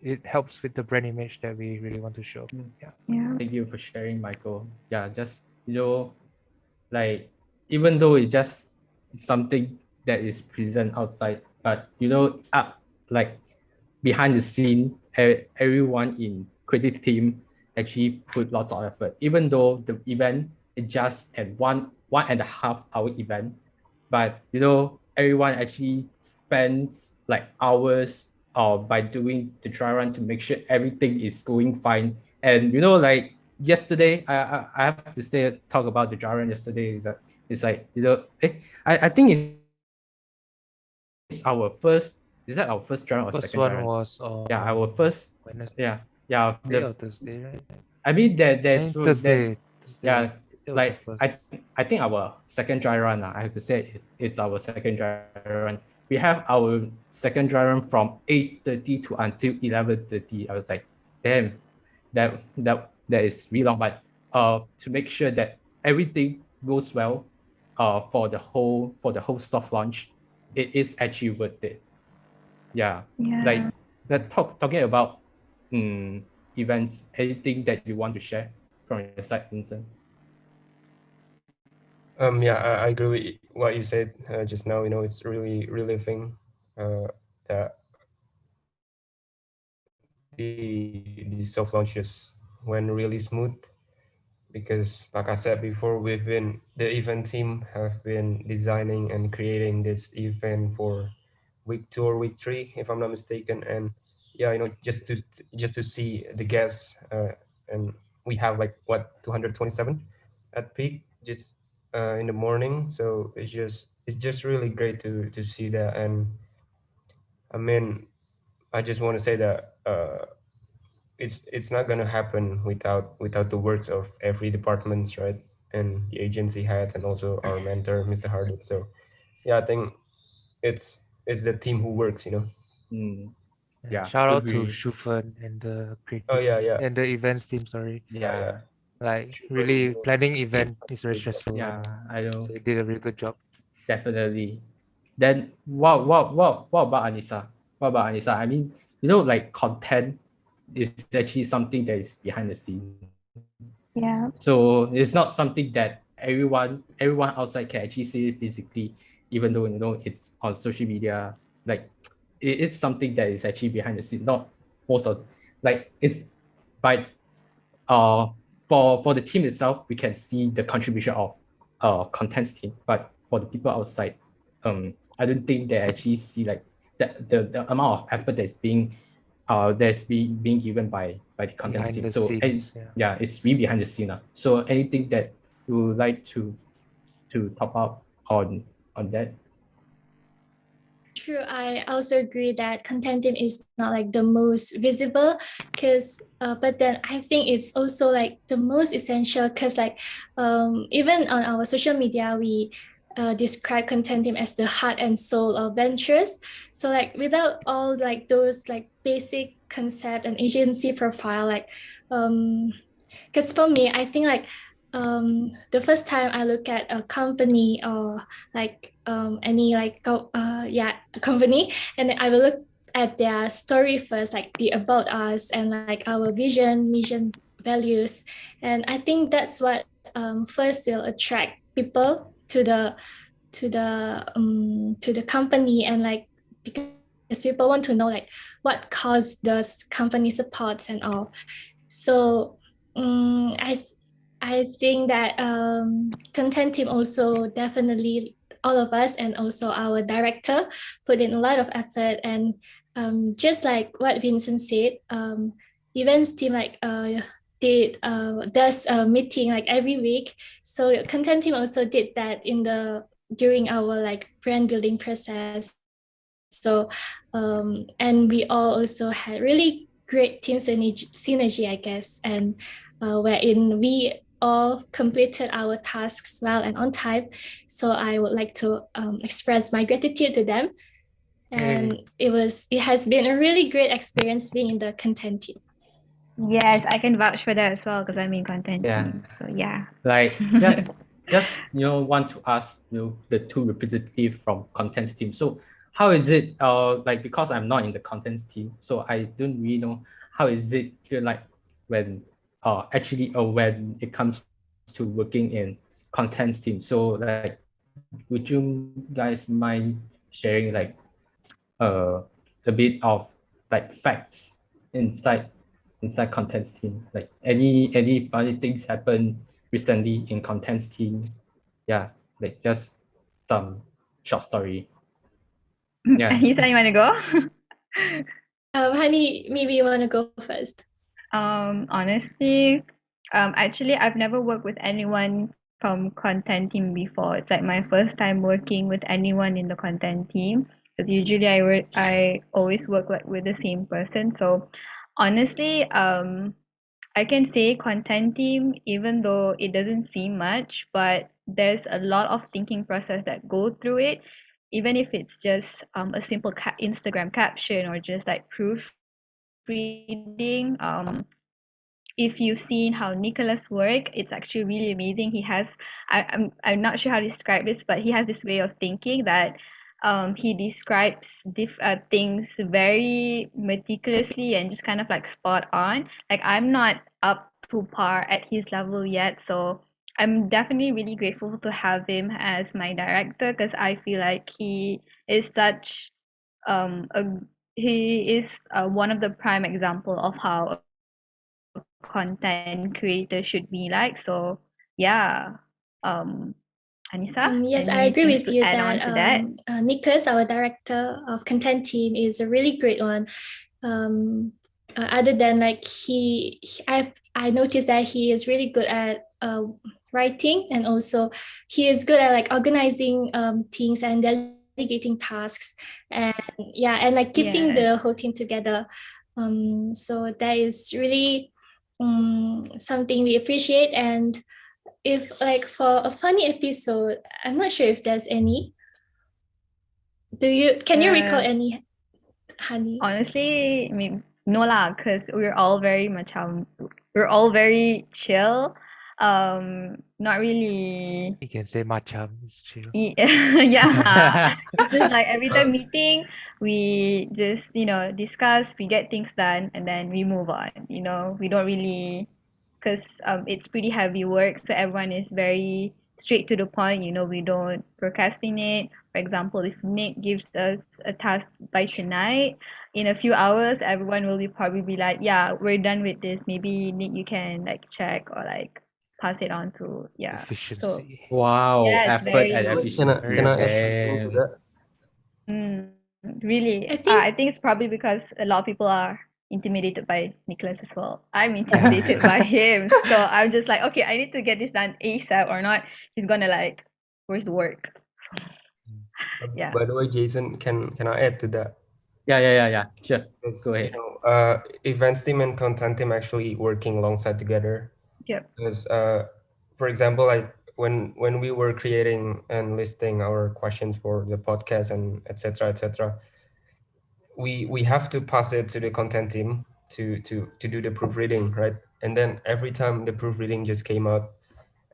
E: it helps with the brand image that we really want to show. Yeah.
B: Yeah.
A: Thank you for sharing, Michael. Yeah, just like even though it's just something that is present outside, but up like behind the scene, everyone in creative team actually put lots of effort. Even though the event is just at one and a half hour event, but you know, everyone actually spends like hours by doing the dry run to make sure everything is going fine. And you know, like yesterday, I have to say talk about the dry run yesterday. Is that it's like you know, I think it's our first. Is that our first dry run or second dry run?
E: First one was
A: Yeah, our
E: on
A: first. Yeah,
E: Wednesday or
A: yeah.
E: Thursday,
A: The
E: right?
A: I mean
E: And
A: there's that
E: Thursday.
A: yeah,
E: Thursday was the
A: like
E: first.
A: I think our second dry run, I have to say it's our second dry run. We have our second dry run from 8:30 to until 11:30. I was like, damn, that is really long. But to make sure that everything goes well, for the whole soft launch, it is actually worth it. Yeah, like
B: Yeah.
A: talking about events, anything that you want to share from your side, Vincent?
F: Yeah, I agree with what you said just now. You know, it's really relieving that the soft launches went really smooth, because like I said before, the event team have been designing and creating this event for week 2 or week 3, if I'm not mistaken. And yeah, you know, just to see the guests, and we have like what 227 at peak, just in the morning. So it's just really great to see that. And I mean, I just want to say that it's not gonna happen without the works of every departments, right? And the agency heads, and also our mentor, Mr. Hardip. So yeah, I think it's the team who works, you know.
A: Mm,
E: Yeah,
A: yeah,
E: shout out to
A: agree.
E: Shufan and the
F: Oh
E: creative
F: yeah, yeah,
E: and the events team. Sorry,
F: yeah.
A: Yeah,
E: like
F: Shufan, you
E: really
F: know,
E: planning
F: did
E: event is very
F: great job.
E: stressful, and
A: yeah, I know,
E: so they did a really good job.
A: definitely. Then what about Anissa? What about Anissa? I mean, you know, like content is actually something that is behind the scene. So
B: Yeah.
A: it's not something that everyone outside can actually see it physically, even though you know it's on social media. Like it is something that is actually behind the scene. Not most of like it's by for the team itself, we can see the contribution of contents team, but for the people outside, I don't think they actually see like the amount of effort that's being given by the contents
E: Behind
A: team.
E: the
A: So and
E: scenes, yeah.
A: yeah, it's really behind the scene. So anything that you would like to top up on that?
C: True, I also agree that content team is not like the most visible, because but then I think it's also like the most essential, because like even on our social media we describe content team as the heart and soul of ventures. So like without all like those like basic concept and agency profile, like because for me I think like the first time I look at a company, or like any like a company, and then I will look at their story first, like the about us and like our vision, mission, values. And I think that's what first will attract people to the company. And like because people want to know like what cause does company supports and all. So I think that content team also definitely, all of us and also our director put in a lot of effort. And just like what Vincent said, events team like did does a meeting like every week. So content team also did that in the during our like brand building process. So and we all also had really great team synergy, I guess. And wherein we all completed our tasks well and on time. So I would like to express my gratitude to them. And
E: Hey,
C: it has been a really great experience being in the content team.
B: Yes, I can vouch for that as well because I'm in content
A: Yeah,
B: team. So yeah.
A: like just want to ask the two representative from contents team. So how is it like because I'm not in the contents team, so I don't really know how is it feel like when actually when it comes to working in contents team. So like would you guys mind sharing like uh a bit of like facts inside contents team, like any funny things happen recently in contents team? Yeah, like just some. short story. Yeah.
B: Annisa, you wanna go?
C: Honey, maybe you want to go first.
B: Honestly, actually, I've never worked with anyone from content team before. It's like my first time working with anyone in the content team because usually I always work like with the same person. So honestly, I can say content team, even though it doesn't seem much, but there's a lot of thinking process that go through it. Even if it's just a simple Instagram caption or just like proofreading, if you've seen how Nicholas work, it's actually really amazing. I'm not sure how to describe this, but he has this way of thinking that he describes things very meticulously and just kind of like spot on. Like I'm not up to par at his level yet, so I'm definitely really grateful to have him as my director because I feel like he is such a he is one of the prime example of how a content creator should be like. So yeah, Anissa, any
C: Yes,
B: things
C: I
B: to
C: agree
B: add
C: with
B: on
C: you
B: to
C: that
B: that?
C: Nicholas, our director of content team, is a really great one. Other than like I noticed that he is really good at writing, and also he is good at like organizing things and delegating tasks, and yeah, and like keeping the whole
B: Yes.
C: team together. So that is really something we appreciate. And if like for a funny episode, I'm not sure if there's any. Can you recall any, Honey?
B: Honestly, no lah, cause we're all very chill. Not really.
E: You can say matcha, it's chill.
B: Yeah, it's just like every time meeting, we just discuss, we get things done, and then we move on. We don't really, because it's pretty heavy work, so everyone is very straight to the point. We don't procrastinate. For example, if Nick gives us a task by tonight, in a few hours, everyone will probably be like, "Yeah, we're done with this. Maybe Nick, you can like check or like pass it on to yeah." So
E: Efficiency.
A: Wow,
B: yes,
A: effort and
B: very.
E: Very
A: efficiency.
F: Can I add something to
A: Damn.
F: that?
B: Really,
C: I
B: I
C: think
B: think it's probably because a lot of people are intimidated by Nicholas as well. I'm intimidated by him, so I'm just like, okay, I need to get this done ASAP, or not, he's gonna like, where's the work? Yeah.
F: By the way, Jason, can I add to that?
A: Yeah. Sure.
F: Because
A: Go ahead.
F: events team and content team actually working alongside together.
B: Yep.
F: Because for example, like when we were creating and listing our questions for the podcast and etc., we have to pass it to the content team to do the proofreading, right? And then every time the proofreading just came out,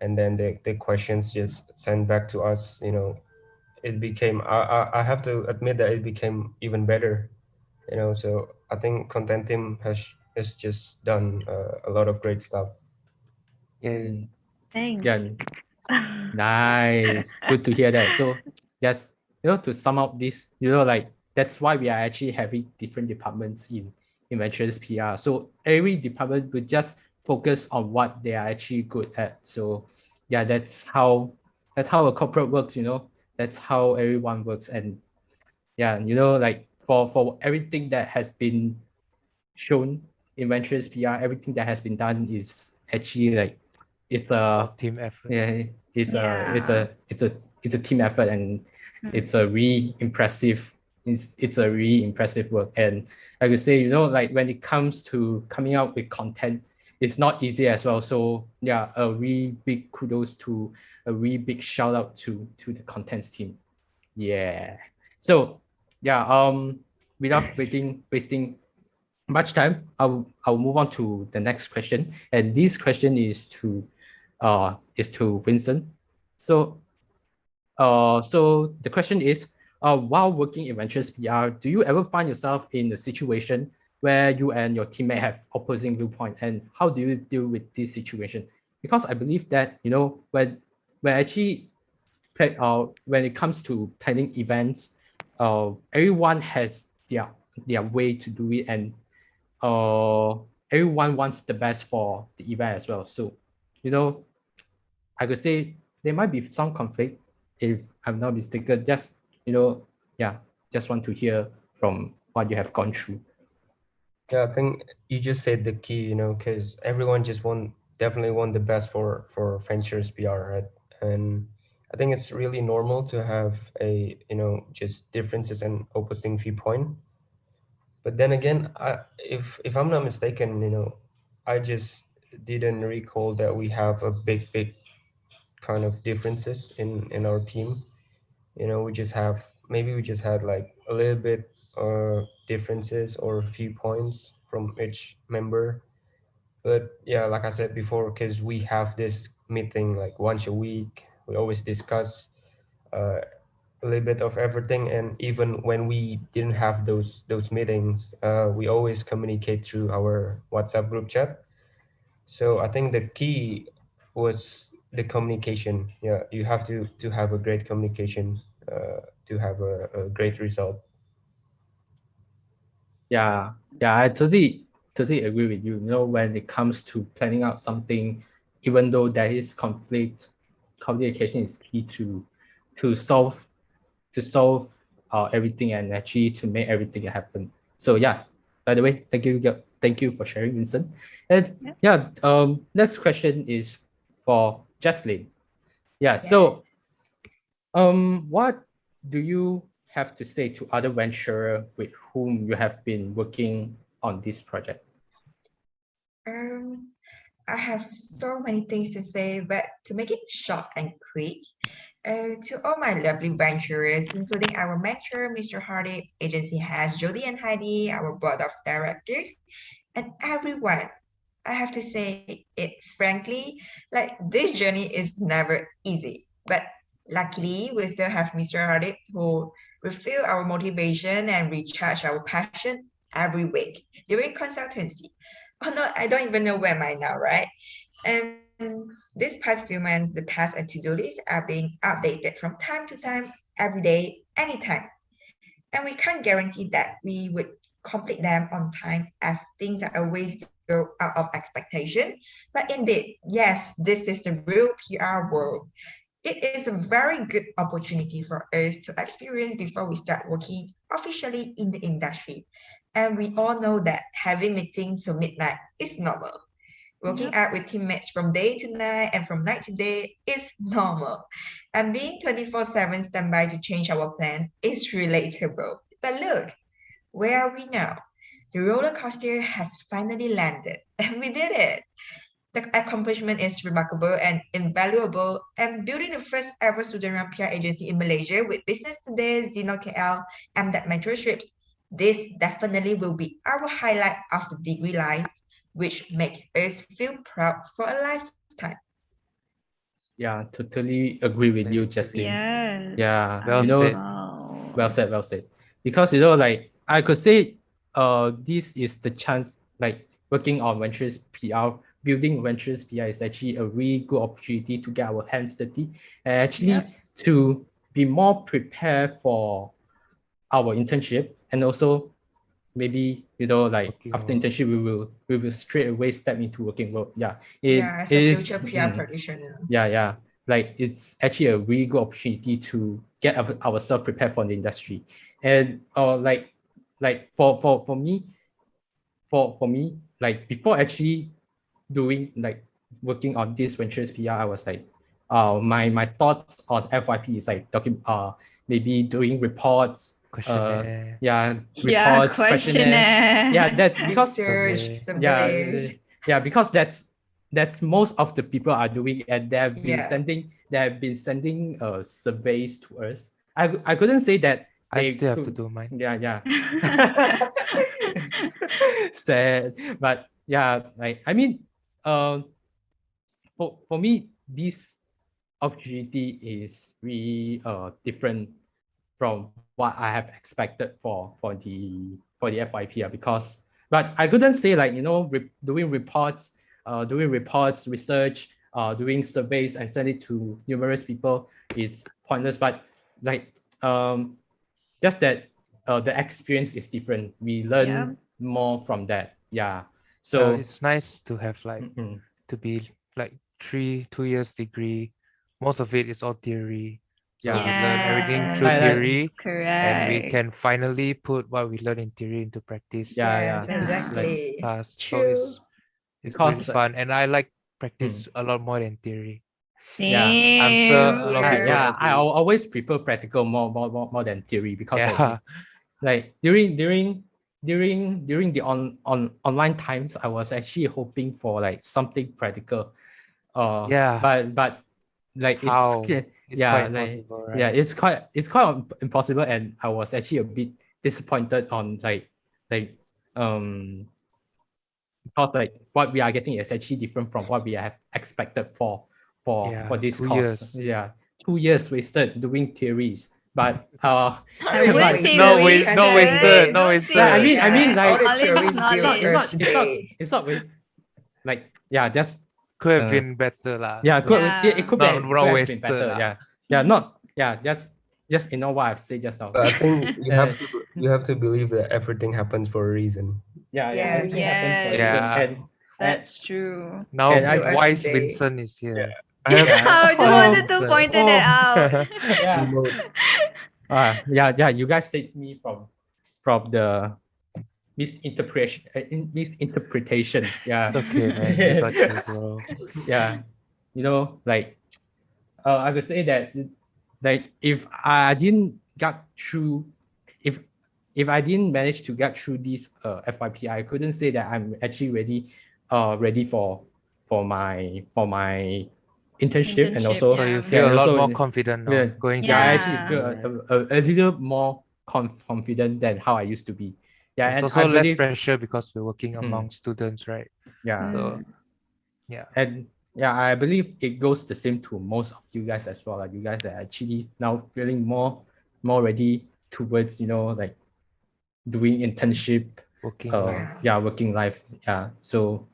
F: and then the questions just sent back to us, it became I have to admit that it became even better, so I think content team has just done a lot of great stuff.
E: Yeah.
A: Mm, yeah,
B: Thanks.
A: nice. Good to hear that. So just to sum up this, like that's why we are actually having different departments in Venturous PR. So every department will just focus on what they are actually good at. So yeah, that's how a corporate works. That's how everyone works. And yeah, like for everything that has been shown in Venturous PR, everything that has been done is actually like it's a
E: Team effort.
A: yeah,
B: Yeah.
A: it's a team effort, and it's a really impressive it's a really impressive work. And I would say, like when it comes to coming out with content, it's not easy as well. So yeah, a really big kudos to a really big shout out to the contents team. Yeah. So yeah, without wasting much time, I'll move on to the next question. And this question is to Vincent. So the question is, while working in Ventures PR, do you ever find yourself in a situation where you and your teammate have opposing viewpoint, and how do you deal with this situation? Because I believe that when actually when it comes to planning events, everyone has their way to do it, and uh, everyone wants the best for the event as well. So, you know, I could say there might be some conflict if I'm not mistaken. Just Yeah, just want to hear from what you have gone through.
F: Yeah, I think you just said the key, because everyone just definitely want the best for Venturous PR, right? And I think it's really normal to have just differences and opposing viewpoint. But then again, if I'm not mistaken, I just didn't recall that we have a big kind of differences in our team. We just have, maybe we just had like a little bit differences or viewpoints from each member. But yeah, like I said before, because we have this meeting like once a week, we always discuss uh, a little bit of everything. And even when we didn't have those meetings, we always communicate through our WhatsApp group chat. So I think the key was the communication. Yeah, you have to have a great communication to have a great result.
A: Yeah, yeah, I totally agree with you. When it comes to planning out something, even though there is conflict, communication is key to solve to solve everything and actually to make everything happen. So yeah, by the way, thank you for sharing, Vincent. And
B: Yep.
A: yeah, next question is for Jeslyn. Yeah,
D: Yes.
A: so what do you have to say to other venturer with whom you have been working on this project?
D: Um, I have so many things to say, but to make it short and quick, to all my lovely venturers, including our mentor, Mr. Hardy, agency heads Jody and Heidi, our board of directors, and everyone, I have to say it frankly, like this journey is never easy. But luckily, we still have Mr. Hardy who refill our motivation and recharge our passion every week during consultancy. Oh no, I don't even know where am I now, right? And these past few months, the tasks and to-do lists are being updated from time to time, every day, anytime. And we can't guarantee that we would complete them on time as things are always go out of expectation. But indeed, yes, this is the real PR world. It is a very good opportunity for us to experience before we start working officially in the industry. And we all know that having meetings till midnight is normal. Working
B: Yep.
D: out with teammates from day to night and from night to day is normal. And being 24/7 standby to change our plan is relatable. But look, where are we now? The roller coaster has finally landed, and we did it. The accomplishment is remarkable and invaluable. And building the first ever student-run PR agency in Malaysia with Business Today, Zeno KL, and that mentorships, this definitely will be our highlight of the degree life, which makes us feel proud for a lifetime.
A: Yeah, totally agree with you,
E: Very
A: Jeslyn.
B: Yes.
A: Yeah,
E: well
B: I
E: said.
A: well
B: know.
A: said, well said. Because like I could say, this is the chance. Like working on Ventures PR, building Ventures PR is actually a really good opportunity to get our hands dirty and actually
D: Yes.
A: to be more prepared for our internship, and also maybe like
E: Working
A: after
E: world.
A: internship we will straight away step into working world. Yeah,
D: Yeah,
A: it
D: as a
A: is.
D: future PR practitioner.
A: Yeah, like it's actually a really good opportunity to get ourselves prepared for the industry. And like for me, like before actually doing like working on this Ventures PR, I was like, my thoughts on FYP is like talking maybe doing reports,
E: Questionnaire.
A: yeah,
B: Yeah,
A: reports, questionnaires. Yeah,
B: questionnaire.
A: that because
D: Research,
E: Survey.
A: yeah,
D: surveys.
A: because that's most of the people are doing, and
D: Yeah.
A: they have been sending surveys to us. I couldn't say that
E: I
A: they
E: still have to
A: could.
E: do mine.
A: Yeah. Sad, but yeah, like I mean, um for me, this opportunity is really different from what I have expected for the FYP, because but I couldn't say like doing reports, research, doing surveys and send it to numerous people is pointless. But like just that the experience is different. We
B: Yep.
A: learn more from that. Yeah.
E: Well,
A: So
E: it's nice to have like
A: mm-mm.
E: to be like 2 years degree. Most of it is all theory. So
A: Yeah.
E: we learn everything
B: Yes.
E: through
A: Like
E: theory, and we
B: Correct.
E: can finally put what we learn in theory into practice.
A: yeah,
D: Yes,
A: yeah. Like
D: exactly.
E: Class. So
C: True.
E: it's really
A: because
E: fun, and I like
A: mm,
E: practice a lot more than theory.
A: yeah.
E: I'm sure a
B: Same.
E: lot of people
A: Yeah, I
E: agree.
A: always prefer practical more than theory because
E: Yeah,
A: like during the online times, I was actually hoping for like something practical.
E: yeah.
A: But like
E: How? It's quite
A: yeah, like
E: impossible,
A: yeah,
E: right?
A: it's quite impossible, and I was actually a bit disappointed on like um because like what we are getting is actually different from what we have expected for
E: Yeah,
A: this
E: 2 years.
A: course. Yeah, 2 years wasted doing theories, but
B: I
D: Wait,
B: wouldn't
A: but
B: say
E: No
D: theories
E: waste,
D: and
E: no
B: wasted.
E: wasted,
D: essays.
E: no
B: Don't say
A: like, I
E: wasted.
A: mean I mean
D: Yeah, all
A: like
D: the
B: knowledge is
D: theories give
A: it's
B: knowledge.
D: us today.
A: not like yeah, just
E: Could have
A: uh
E: been better lah.
A: yeah, it
B: Yeah.
E: Not
A: could have been
E: wasted
A: better.
E: lah.
A: Yeah, not yeah, just what I've said just now.
F: But I think
A: Uh,
F: you have to believe that everything happens for a reason.
A: yeah,
B: Oh
D: Yes,
A: everything happens for a
B: yes.
A: reason,
E: Yeah.
A: and
B: That's true.
E: Now
A: and I
D: give us
E: wise
D: today.
E: Vincent is here.
F: I have
A: yeah
B: I just
A: oh
B: wanted to
E: Vincent.
B: point that out.
A: yeah
F: notes.
A: yeah, you guys saved me from the misinterpretation.
E: It's
A: Yeah.
E: okay, man. We got you, bro.
A: Yeah. Like I could say that like if I didn't get through if if I didn't manage to get through this FYP, I couldn't say that I'm actually ready for my internship, and
B: Internship,
E: So
A: also
E: you
B: yeah.
A: yeah,
E: feel
A: and
E: a lot
A: also
E: more confident
A: yeah,
E: now going to
A: yeah, I
E: the
A: actually
B: Yeah.
A: feel
E: interview, right?
A: a little more confident than how I used to be. Yeah,
E: There's
A: and I
E: also less
A: believe
E: pressure because we're working
A: mm,
E: among students, right?
A: yeah,
E: So
B: Mm.
E: yeah,
A: and yeah, I believe it goes the same to most of you guys as well. Like you guys are actually now feeling more ready towards like doing internship,
E: working life.
D: Yeah.
A: working life. Yeah. So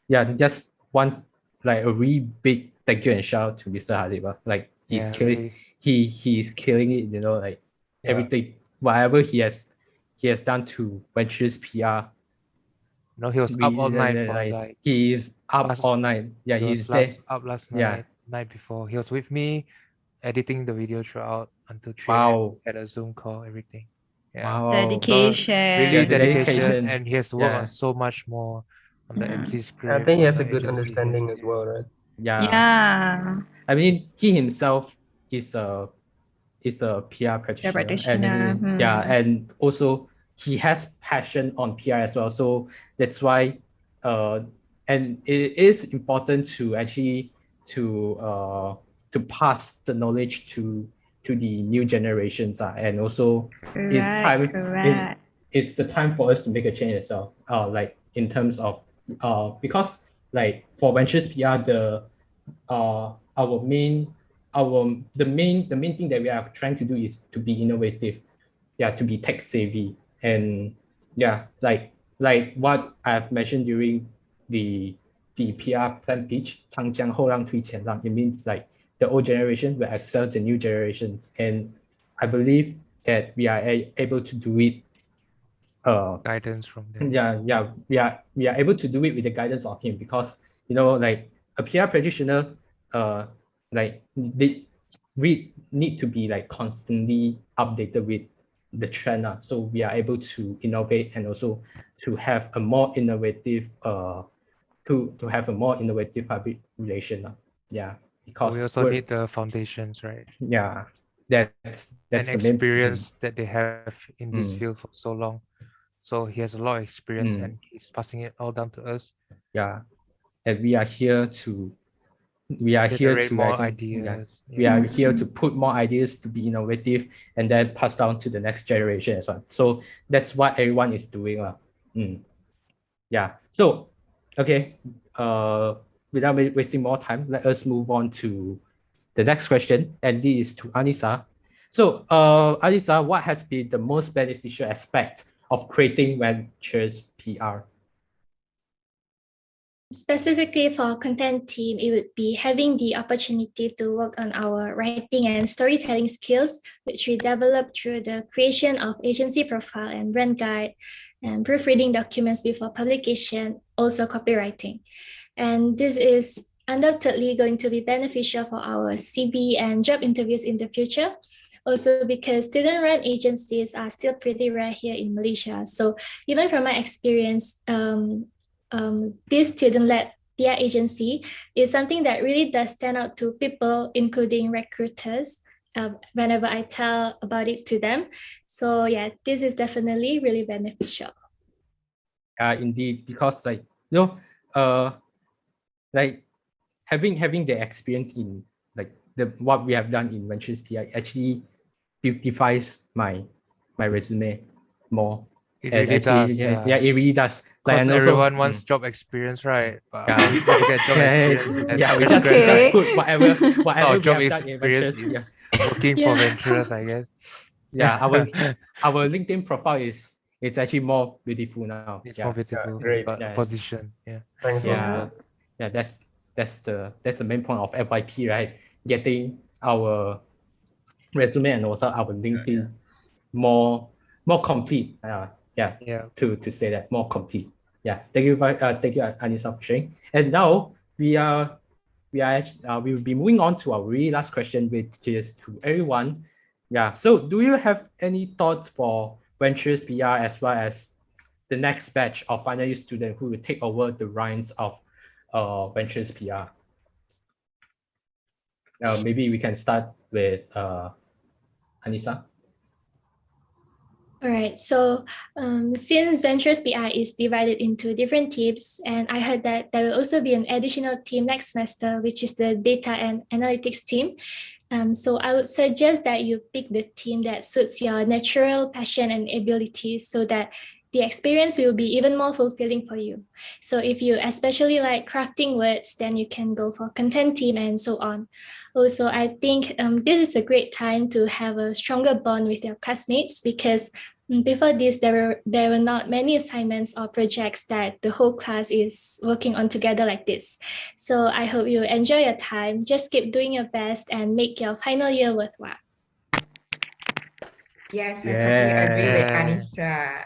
A: yeah, just one like a really big thank you and shout out to Mr. Haliba. Like he's
E: Yeah,
A: killing
E: really.
A: he's killing it, like
F: Yeah.
A: everything, whatever he has done to Venturous PR.
E: No, he was up all night for like
A: He is up
E: past.
A: all night. Yeah,
E: He was
A: he's there.
E: up last
A: Yeah.
E: night before. He was with me, editing the video throughout until 3 a.m.
A: Wow.
E: Had a Zoom call, everything. Yeah.
A: Wow.
E: So really
A: Yeah,
B: Dedication.
A: the
E: dedication,
A: dedication.
E: and he has to work on
A: Yeah.
E: so much more on the
B: Yeah.
E: MC
F: I
E: script,
F: think he
E: on
F: has
E: the
F: a good
E: agency
F: understanding as
E: engagement.
F: well, right?
A: Yeah.
B: Yeah.
A: I mean, he himself is a PR
B: Your
A: practitioner,
B: practitioner.
A: and also he has passion on PR as well. So that's why, uh, and it is important to actually to pass the knowledge to the new generations, and also it's
B: Correct.
A: time
B: Correct.
A: it's the time for us to make a change as well. Like in terms of because like for Ventures PR, our main the main thing that we are trying to do is to be innovative, yeah, to be tech savvy, and yeah, like what I've mentioned during the PR plan pitch, 长江后浪推前浪. It means like the old generation will excel the new generations, and I believe that we are able to do it.
E: Guidance from them.
A: Yeah, we are able to do it with the guidance of him, because like a PR practitioner, like we need to be like constantly updated with the trend, so we are able to innovate, and also to have a more innovative public relation. Yeah,
E: But we
A: because
E: also need the foundations, right?
A: yeah, that's
E: And
A: the main
E: experience that they have in this
A: Mm.
E: field for so long. So he has a lot of experience,
A: Mm.
E: and he's passing it all down to us.
A: yeah, and we are here to
E: Generate more
A: actually,
E: ideas.
A: we
E: Yeah.
A: are here to put more ideas, to be innovative, and then pass down to the next generation as well. So that's what everyone is doing. Yeah. So, okay. Without wasting more time, let us move on to the next question, and this is to Annisa. So, Annisa, what has been the most beneficial aspect of creating Ventures PR?
C: Specifically for content team, it would be having the opportunity to work on our writing and storytelling skills, which we develop through the creation of agency profile and brand guide, and proofreading documents before publication, also copywriting. And this is undoubtedly going to be beneficial for our CV and job interviews in the future. Also, because student-run agencies are still pretty rare here in Malaysia. So even from my experience, this student-led PR agency is something that really does stand out to people, including recruiters, whenever I tell about it to them. So yeah, this is definitely really beneficial.
A: Indeed, because like having the experience in like the what we have done in Venturous PR actually beautifies my resume more.
E: It
A: And
E: really
A: actually,
E: does,
A: yeah,
E: yeah.
A: it really does. Like,
E: Because
A: and also,
E: everyone wants job experience, right? But
A: yeah.
E: we supposed to get job experience as
A: yeah, we
E: fresh
A: just
E: graduate.
A: put whatever
E: Our
A: we
E: job
A: have done in
E: experience
A: Ventures.
E: is working for Venturous, I guess.
A: Yeah, our LinkedIn profile is it's actually more beautiful now.
E: It's
A: Yeah,
E: more beautiful.
F: Great.
A: yeah,
E: Position, yeah.
F: Thanks for
A: yeah,
F: that.
A: yeah. That's the main point of FYP, right? Getting our resume and also our LinkedIn more complete. Yeah,
E: Yeah.
A: to say that more complete. Yeah, thank you, Annisa, for sharing. And now we will be moving on to our really last question, which is to everyone. Yeah. So, do you have any thoughts for Venturous PR as well as the next batch of final year students who will take over the reins of Venturous PR? Maybe we can start with Annisa.
C: All right. So since Venturous PI is divided into different teams, and I heard that there will also be an additional team next semester, which is the data and analytics team. So I would suggest that you pick the team that suits your natural passion and abilities so that the experience will be even more fulfilling for you. So if you especially like crafting words, then you can go for content team and so on. Also, I think this is a great time to have a stronger bond with your classmates because before this, there were not many assignments or projects that the whole class is working on together like this. So I hope you enjoy your time. Just keep doing your best and make your final year worthwhile.
D: Yes, I totally agree with
E: Yeah.
D: Annisa.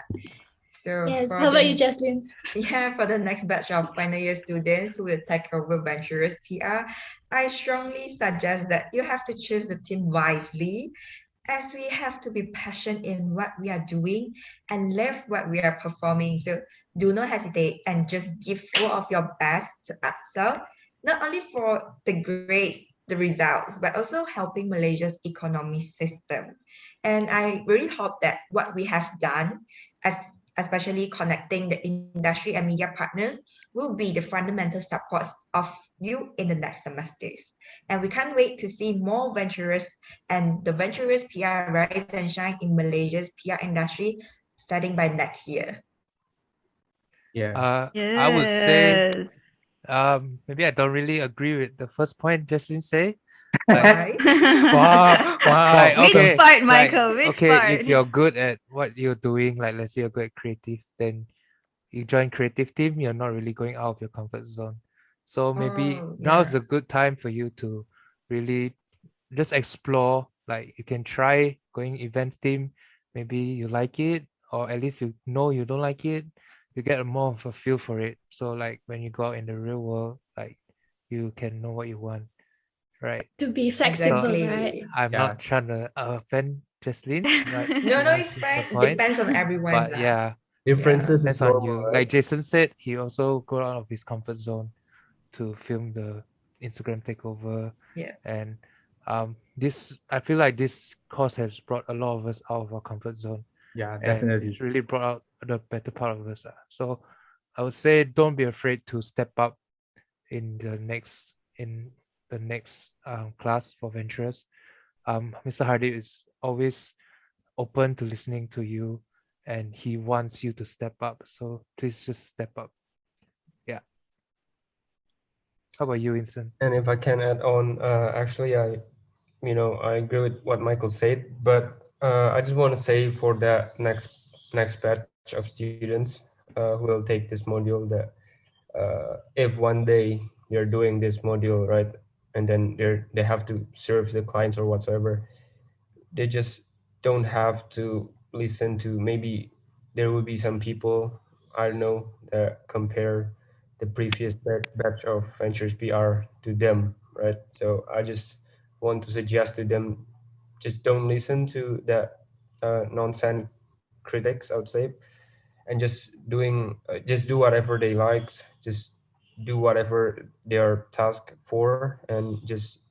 D: So
C: Yes.
D: for
C: How about you,
D: the
C: Jeslyn?
D: yeah, for the next batch of final year students who will take over Venturous PR, I strongly suggest that you have to choose the team wisely as we have to be passionate in what we are doing and love what we are performing. So do not hesitate and just give full of your best to excel, not only for the grades, the results, but also helping Malaysia's economy system. And I really hope that what we have done, as especially connecting the industry and media partners, will be the fundamental supports of you in the next semesters. And we can't wait to see more Venturous and the Venturous PR rise and shine in Malaysia's PR industry starting by next year.
A: Yeah.
E: I would say
B: Yes.
E: maybe I don't really agree with the first point Jeslyn say.
D: Why?
A: Wow.
E: Like
B: Which
E: okay,
B: part,
E: like
B: Michael? Which
E: okay,
B: part?
E: if you're good at what you're doing, like let's say you're good at creative, then you join creative team, you're not really going out of your comfort zone. So maybe
D: Oh,
E: now is
D: yeah.
E: a good time for you to really just explore. Like you can try going events team, maybe you like it, or at least you know you don't like it. You get more of a feel for it. So like when you go out in the real world, like you can know what you want, right?
C: To be
E: So
C: flexible, right?
D: Exactly.
E: I'm
A: Yeah.
E: not trying to offend Jesslyn, right?
D: No, no,
E: That's
D: it's
E: just the
D: fine.
E: point.
D: Depends on everyone's
E: But yeah,
D: yeah.
F: Differences is
E: depends on
F: normal,
E: you.
F: right?
E: Like Jason said, he also go out of his comfort zone to film the Instagram takeover,
D: Yeah.
E: and this I feel like this course has brought a lot of us out of our comfort zone,
A: Yeah,
E: and
A: definitely.
E: it's really brought out the better part of us. So I would say don't be afraid to step up in the next class for Venturous. Mr. Hardy is always open to listening to you, and he wants you to step up. So please just step up. Yeah. How about you, Vincent?
F: And if I can add on, actually, I agree with what Michael said, but I just want to say for the next batch of students who will take this module that if one day they're doing this module, right, and then they have to serve the clients or whatsoever, they just don't have to listen to, maybe there will be some people, I don't know, that compare the previous batch of Venturous PR to them, right? So I just want to suggest to them, just don't listen to that nonsense critics, I would say, and just do whatever they likes, just do whatever they are tasked for, and just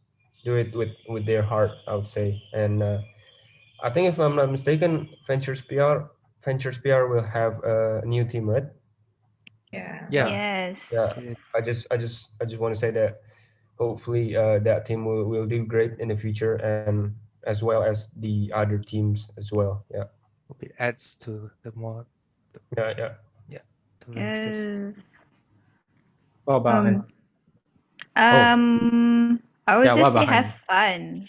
F: do it with their heart, I would say. And I think if I'm not mistaken, Ventures PR will have a new team, right?
D: Yeah.
E: Yeah.
F: Yeah.
B: Yes.
E: It,
F: I just want to say that hopefully that team will do great in the future, and as well as the other teams as well. Yeah.
E: it adds to the more,
F: Yeah. Yeah.
E: yeah, the ventures.
B: Yes.
A: What about
B: Um,
A: oh
B: I would
A: yeah, what
B: just say
A: about
B: have
A: Hani?
B: fun,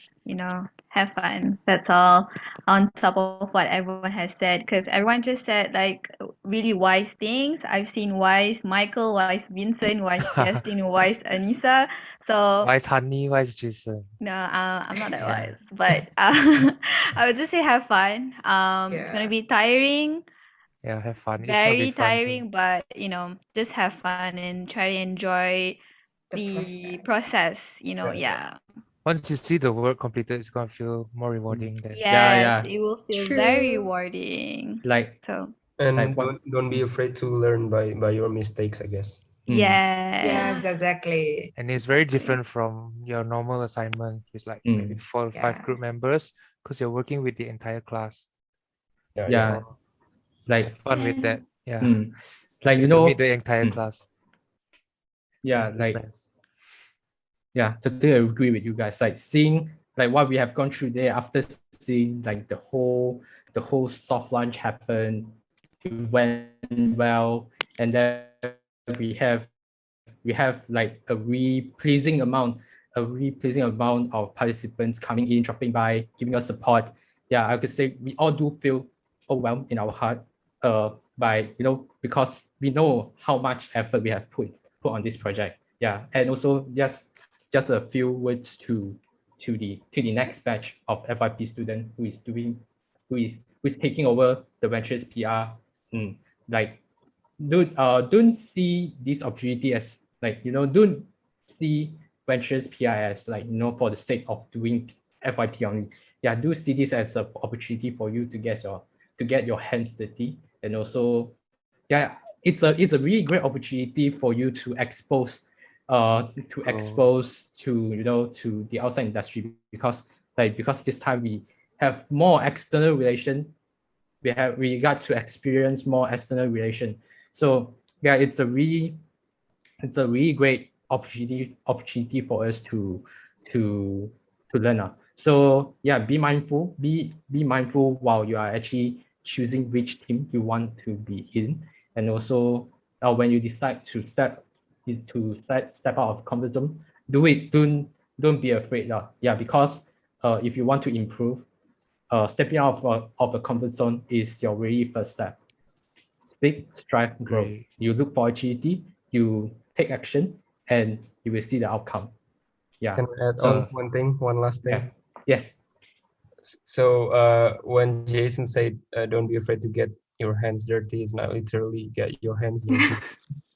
B: have fun. That's all on top of what everyone has said, because everyone just said like really wise things. I've seen wise Michael, wise Vincent, wise Jeslyn, wise Annisa. So
E: Why is Honey? Why is Jason?
B: no, I'm not that
E: Yeah.
B: wise, but I would just say have fun. It's gonna
D: Yeah.
B: be tiring,
E: Yeah, have fun. It's gonna be
B: very
E: fun too.
B: tiring, but just have fun and try to enjoy
D: The
B: the
D: process.
B: process.
F: Yeah. Yeah.
B: Yeah.
E: Once you see the work completed, it's gonna feel more
A: Mm.
E: rewarding than
A: Yeah,
B: Yes,
A: yeah.
B: it will feel very
D: True.
B: rewarding.
A: Like
B: So,
A: like
F: And
A: what
F: don't be afraid to learn by your mistakes, I guess.
A: mm,
D: Yes,
B: yes,
D: exactly.
E: and it's very
B: exactly.
E: different from your normal assignment with like maybe
A: mm,
E: 4 or 5
D: Yeah.
E: group members because you're working with the entire class.
F: Yeah. Yeah.
A: yeah,
E: So have
A: like
E: fun with that.
C: And
E: Yeah.
A: mm, like
E: Get to meet the entire
A: mm,
E: class,
A: yeah,
E: make new
A: like
E: friends.
A: yeah, totally agree with you guys. Like seeing like what we have gone through there after seeing like the whole soft launch happen, it went well, and then we have like a really pleasing amount of participants coming in, dropping by, giving us support. Yeah, I could say we all do feel overwhelmed in our heart, by because we know how much effort we have put on this project. Yeah, and also just a few words to the next batch of FYP student who is who is taking over the Venturous PR. Like don't see this opportunity as like don't see Venturous PR as like for the sake of doing FYP only. Yeah, do see this as an opportunity for you to get your hands dirty, and also yeah, it's a really great opportunity for you to
E: Go.
A: expose to the outside industry, because this time we have more external relation, we got to experience more external relation. So yeah, it's a really great opportunity for us to to learn. So yeah, be mindful while you are actually choosing which team you want to be in, and also when you decide to step out of comfort zone, do it. Don't be afraid. Yeah, because if you want to improve, stepping out of the comfort zone is your very first step. Think, strive, grow.
E: Great.
A: You look for agility, you take action, and you will see the outcome. Yeah.
F: Can I add on
A: So
F: one last
A: yeah.
F: thing?
A: Yes.
F: So when Jason said, "Don't be afraid to get your hands dirty," it's not literally get your hands dirty.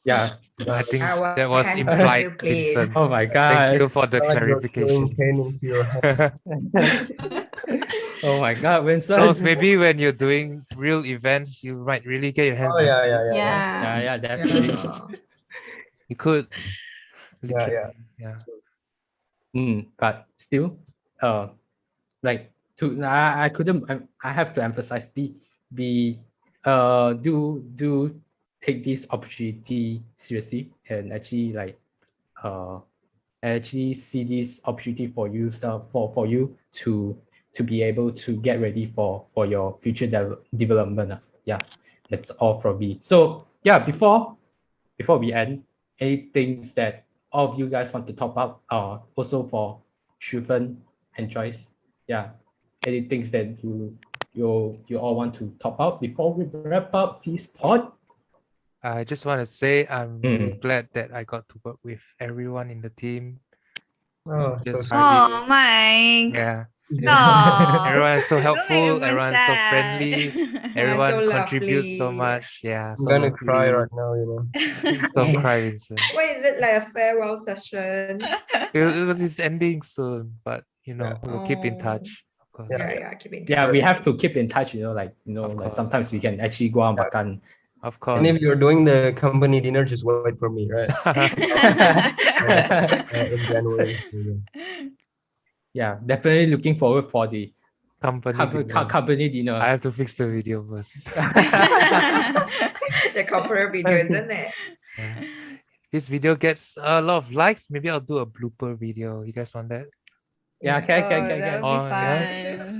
A: Yeah.
E: I think
D: Our
E: that was
D: hands are
E: implied,
D: still clean.
E: Vincent.
A: Oh my
E: Thank
A: god.
E: you for the
F: Not like you're spilling
E: clarification.
F: paint into your hand.
A: Oh my god,
E: Because
A: Vincent.
E: maybe when you're doing real events, you might really get your hands
F: Oh yeah, yeah,
E: dirty.
F: yeah, yeah,
A: Yeah,
B: Yeah.
A: yeah, definitely.
D: Yeah.
E: You could
F: yeah, yeah.
E: literally, yeah.
A: But still, uh, like I couldn't I have to emphasize be do take this opportunity seriously, and actually like uh actually see this opportunity for you, for you to be able to get ready for your future development. Yeah, that's all from me. So yeah, before we end, any things that all of you guys want to top up, also for Shufen and Joyce? Yeah, any things that you all want to top up before we wrap up this pod?
E: I just want to say I'm really
A: Mm.
E: glad that I got to work with everyone in the team.
F: Oh, so
E: Just
F: sweet.
E: really,
B: Oh, Mike.
E: yeah.
B: No.
E: Everyone is so
B: Don't make
E: helpful.
B: everyone
E: Everyone is so
B: sad.
E: friendly.
D: Yeah,
E: Everyone
D: so
E: contributes so
D: lovely.
E: much. Yeah,
F: I'm
E: so
F: gonna cry
E: lovely.
F: right now, you know.
E: Please don't cry, Vincent.
D: Why is it like a farewell session?
E: Because it's ending soon, but
F: Yeah,
E: we'll keep in
D: Oh,
E: touch. Of course.
F: yeah,
D: yeah, keep in
A: Yeah,
D: touch.
A: we have to keep in touch, like
E: Of
A: like
E: course.
A: sometimes we can actually go on
F: Yeah.
A: makan.
E: Of
F: And
E: course.
F: if you're doing the company dinner, just wait for me, right? In January. So, yeah.
A: Yeah, definitely looking forward for the
E: Company dinner.
A: company dinner.
E: I have to fix the video first.
D: The corporate video, isn't it?
E: Yeah. This video gets a lot of likes. Maybe I'll do a blooper video. You guys want that?
A: Yeah,
B: Oh, that would be
E: Oh, yeah.
B: fun.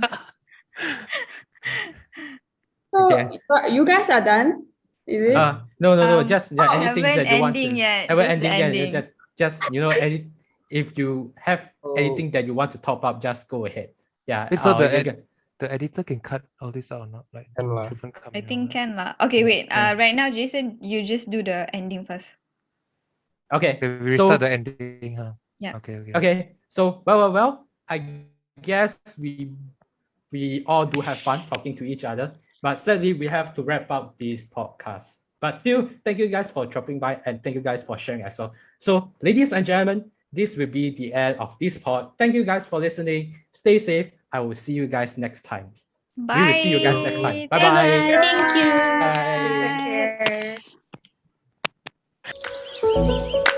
G: So
A: Okay.
G: you guys are done, is it?
A: No, just any things
B: Haven't
A: that you want
B: ending
A: to
B: yet.
A: haven't
B: Just the
A: ending yet.
B: ending.
A: Just if you have anything that you want to top up, just go ahead. Yeah.
E: Wait, so
A: you
E: the editor can cut all this out or not? Like
F: Can lah.
E: different
B: I
E: camera,
B: think
E: right?
B: can lah. Okay, wait.
A: Yeah.
B: Right now, Jason, you just do the ending first.
A: Okay.
E: Okay, we restart the ending, huh?
B: Yeah.
E: Okay.
A: Okay. So well. I guess we all do have fun talking to each other, but sadly we have to wrap up this podcast. But still, thank you guys for dropping by and thank you guys for sharing as well. So, ladies and gentlemen, this will be the end of this pod. Thank you guys for listening. Stay safe. I will see you guys next time.
B: Bye.
A: We will see you guys next time. Bye
C: Bye-bye.
A: bye.
C: Thank you.
A: Bye.
D: Take care.